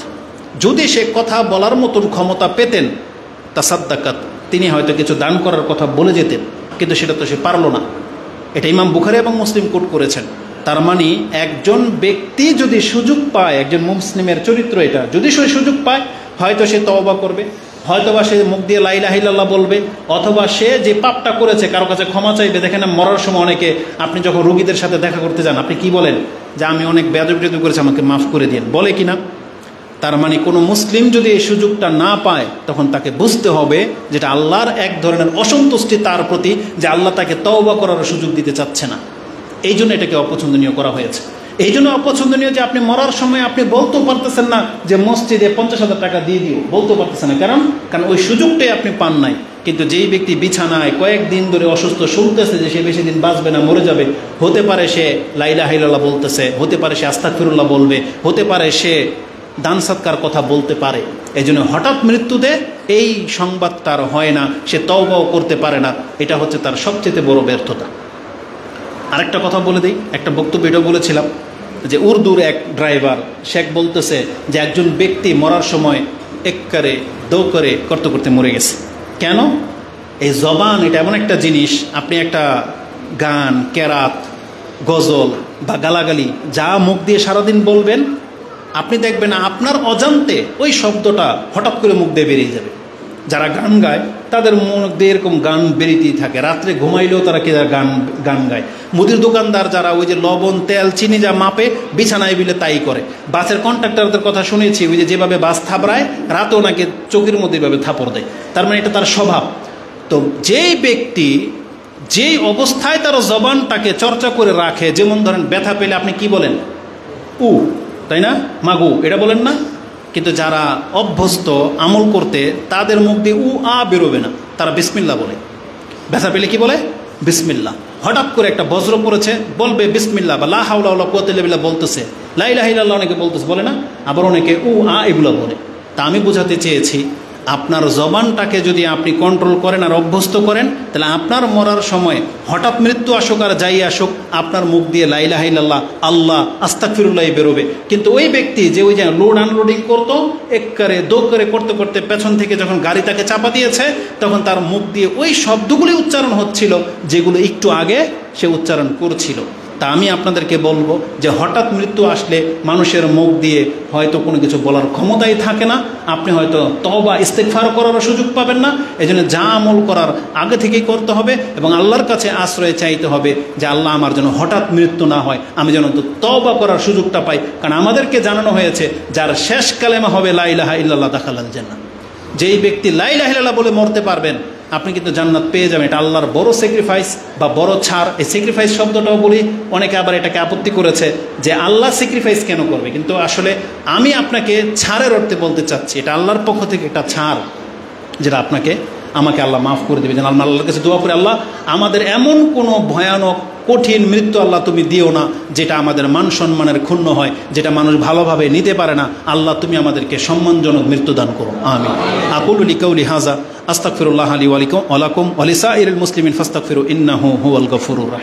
যদি সে কথা বলার মতন ক্ষমতা পেতেন, তাসাদ্দাকাত, তিনি হয়তো কিছু দান করার কথা বলে যেতেন, কিন্তু সেটা তো সে পারল না। এটা ইমাম বুখারী এবং মুসলিম কোট করেছেন। তার মানে একজন ব্যক্তি যদি সুযোগ পায়, একজন মুসলিমের চরিত্র এটা, যদি সে সুযোগ পায় হয়তো সে তওবা করবে, হয়তোবা সে মুখ দিয়ে লা ইলাহা ইল্লাল্লাহ বলবে, অথবা সে যে পাপটা করেছে কারো কাছে ক্ষমা চাইবে। দেখেন মরার সময় অনেকে, আপনি যখন রোগীদের সাথে দেখা করতে যান, আপনি কি বলেন? যে আমি অনেক বেয়াদবি করেছি, আমাকে মাফ করে দিন, বলে কিনা? তার মানে কোনো মুসলিম যদি এই সুযোগটা না পায়, তখন তাকে বুঝতে হবে যেটা আল্লাহর এক ধরনের অসন্তুষ্টি তার প্রতি, যে আল্লাহ তাকে তওবা করার সুযোগ দিতে চাচ্ছে না। এই জন্য এটাকে অপছন্দনীয় করা হয়েছে। এই জন্য অপছন্দনীয় যে আপনি মরার সময় আপনি বলতেও পারতেছেন না যে মসজিদে 50,000 টাকা দিয়ে দিও, বলতেও পারতেছেন না। কারণ ওই সুযোগটাই আপনি পান নাই। কিন্তু যেই ব্যক্তি বিছানায় কয়েকদিন ধরে অসুস্থ, শুনতেছে যে সে বেশি দিন বাঁচবে না, মরে যাবে, হতে পারে সে লা ইলাহা ইল্লাল্লাহ বলতেছে, হতে পারে সে আস্তাগফিরুল্লাহ বলবে, হতে পারে সে দান সৎকার কথা বলতে পারে। এই জন্য হঠাৎ মৃত্যুতে এই সংবাদ তার হয় না, সে তওবাও করতে পারে না, এটা হচ্ছে তার সবচেয়ে বড় ব্যর্থতা। আরেকটা কথা বলে দিই, একটা বক্তব্য এটাও বলেছিলাম যে উর্দুর এক ড্রাইভার শেখ বলতেছে যে একজন ব্যক্তি মরার সময় এক করে দো করে করতে করতে মরে গেছে। কেন? এই জবান এটা এমন একটা জিনিস, আপনি একটা গান, কেরাত, গজল বা গালাগালি যা মুখ দিয়ে সারাদিন বলবেন, আপনি দেখবেন আপনার অজান্তে ওই শব্দটা হঠাৎ করে মুখ দিয়ে বেরিয়ে যাবে। যারা গান গায় তাদের মুখ দিয়ে এরকম গান বেরিয়েতেই থাকে, রাত্রে ঘুমাইলেও তারা কি গান গায়। মুদির দোকানদার যারা ওই যে লবণ, তেল, চিনি যা মাপে, বিছানায় বিলে তাই করে। বাসের কন্ট্রাক্টরদের কথা শুনেছি, ওই যে যেভাবে বাস থাপড়ায়, রাতেও নাকি চোখের মধ্যে এভাবে থাপড় দেয়। তার মানে এটা তার স্বভাব। তো যেই ব্যক্তি যেই অবস্থায় তার জবানটাকে চর্চা করে রাখে, যেমন ধরেন ব্যথা পেলে আপনি কি বলেন? উ, তাই না? মাগু, এটা বলেন না? কিন্তু যারা অভ্যস্ত আমল করতে, তাদের মুখ দিয়ে উ আ বেরোবে না, তারা বিসমিল্লাহ বলে। ব্যথা পেলে কি বলে? বিসমিল্লাহ। হঠাৎ করে একটা বজ্র পড়েছে, বলবে বিসমিল্লাহ বা লা হাওলা ওয়ালা কুওয়াতা ইল্লা বিল্লাহ বলতেছে, লা ইলাহা ইল্লাল্লাহ অনেকে বলতেছে, বলে না? আবার অনেকে উ আ এগুলো বলে। তা আমি বোঝাতে চেয়েছি, আপনার জবানটাকে যদি আপনি কন্ট্রোল করেন আর অভ্যস্ত করেন, তাহলে আপনার মরার সময় হঠাৎ মৃত্যু আসুক আর যাই আসুক, আপনার মুখ দিয়ে লা ইলাহা ইল্লাল্লাহ, আল্লাহ, আস্তাগফিরুল্লাহ বেরোবে। কিন্তু ওই ব্যক্তি যে ওই যে লোড আনলোডিং করতো, এককারে দোকারে করতে করতে পেছন থেকে যখন গাড়ি তাকে চাপা দিয়েছে, তখন তার মুখ দিয়ে ওই শব্দগুলি উচ্চারণ হচ্ছিল যেগুলো একটু আগে সে উচ্চারণ করছিল। তা আমি আপনাদেরকে বলবো যে হঠাৎ মৃত্যু আসলে মানুষের মুখ দিয়ে হয়তো কোনো কিছু বলার ক্ষমতাই থাকে না, আপনি হয়তো তওবা ইস্তেগফার করারও সুযোগ পাবেন না। এই জন্য যা আমল করার আগে থেকেই করতে হবে এবং আল্লাহর কাছে আশ্রয় চাইতে হবে যে আল্লাহ আমার যেন হঠাৎ মৃত্যু না হয়, আমি যেন তো তওবা করার সুযোগটা পাই। কারণ আমাদেরকে জানানো হয়েছে যার শেষ কালেমা হবে লা ইলাহা ইল্লাল্লাহ দাখালাল জান্নাহ। যেই ব্যক্তি লা ইলাহা ইল্লাল্লাহ বলে মরতে পারবেন, আপনি কিন্তু জান্নাত পেয়ে যাবেন। এটা আল্লাহর বড় স্যাক্রিফাইস বা বড় ছাড়। এই স্যাক্রিফাইস শব্দটাও বলি, অনেকে আবার এটাকে আপত্তি করেছে যে আল্লাহ স্যাক্রিফাইস কেন করবে, কিন্তু আসলে আমি আপনাকে ছাড়ের অর্থে বলতে চাচ্ছি, এটা আল্লাহর পক্ষ থেকে একটা ছাড়, যেটা আমাকে আল্লাহ মাফ করে দেবে। যেন আমরা আল্লাহর কাছে দোয়া করি, আল্লাহ আমাদের এমন কোনো ভয়ানক কঠিন মৃত্যু আল্লাহ তুমি দিও না যেটা আমাদের মান সম্মানের ক্ষুণ্ণ হয়, যেটা মানুষ ভালোভাবে নিতে পারে না। আল্লাহ তুমি আমাদেরকে সম্মানজনক মৃত্যু দান করো, আমিন। আকুলু লিকাউলি হাযা আস্তাগফিরুল্লাহ লি ওয়া লাকুম ওয়া লিসাইরিল মুসলিমিন ফাস্তাগফিরু ইন্নাহু হুয়াল গফুরুর রাহিম।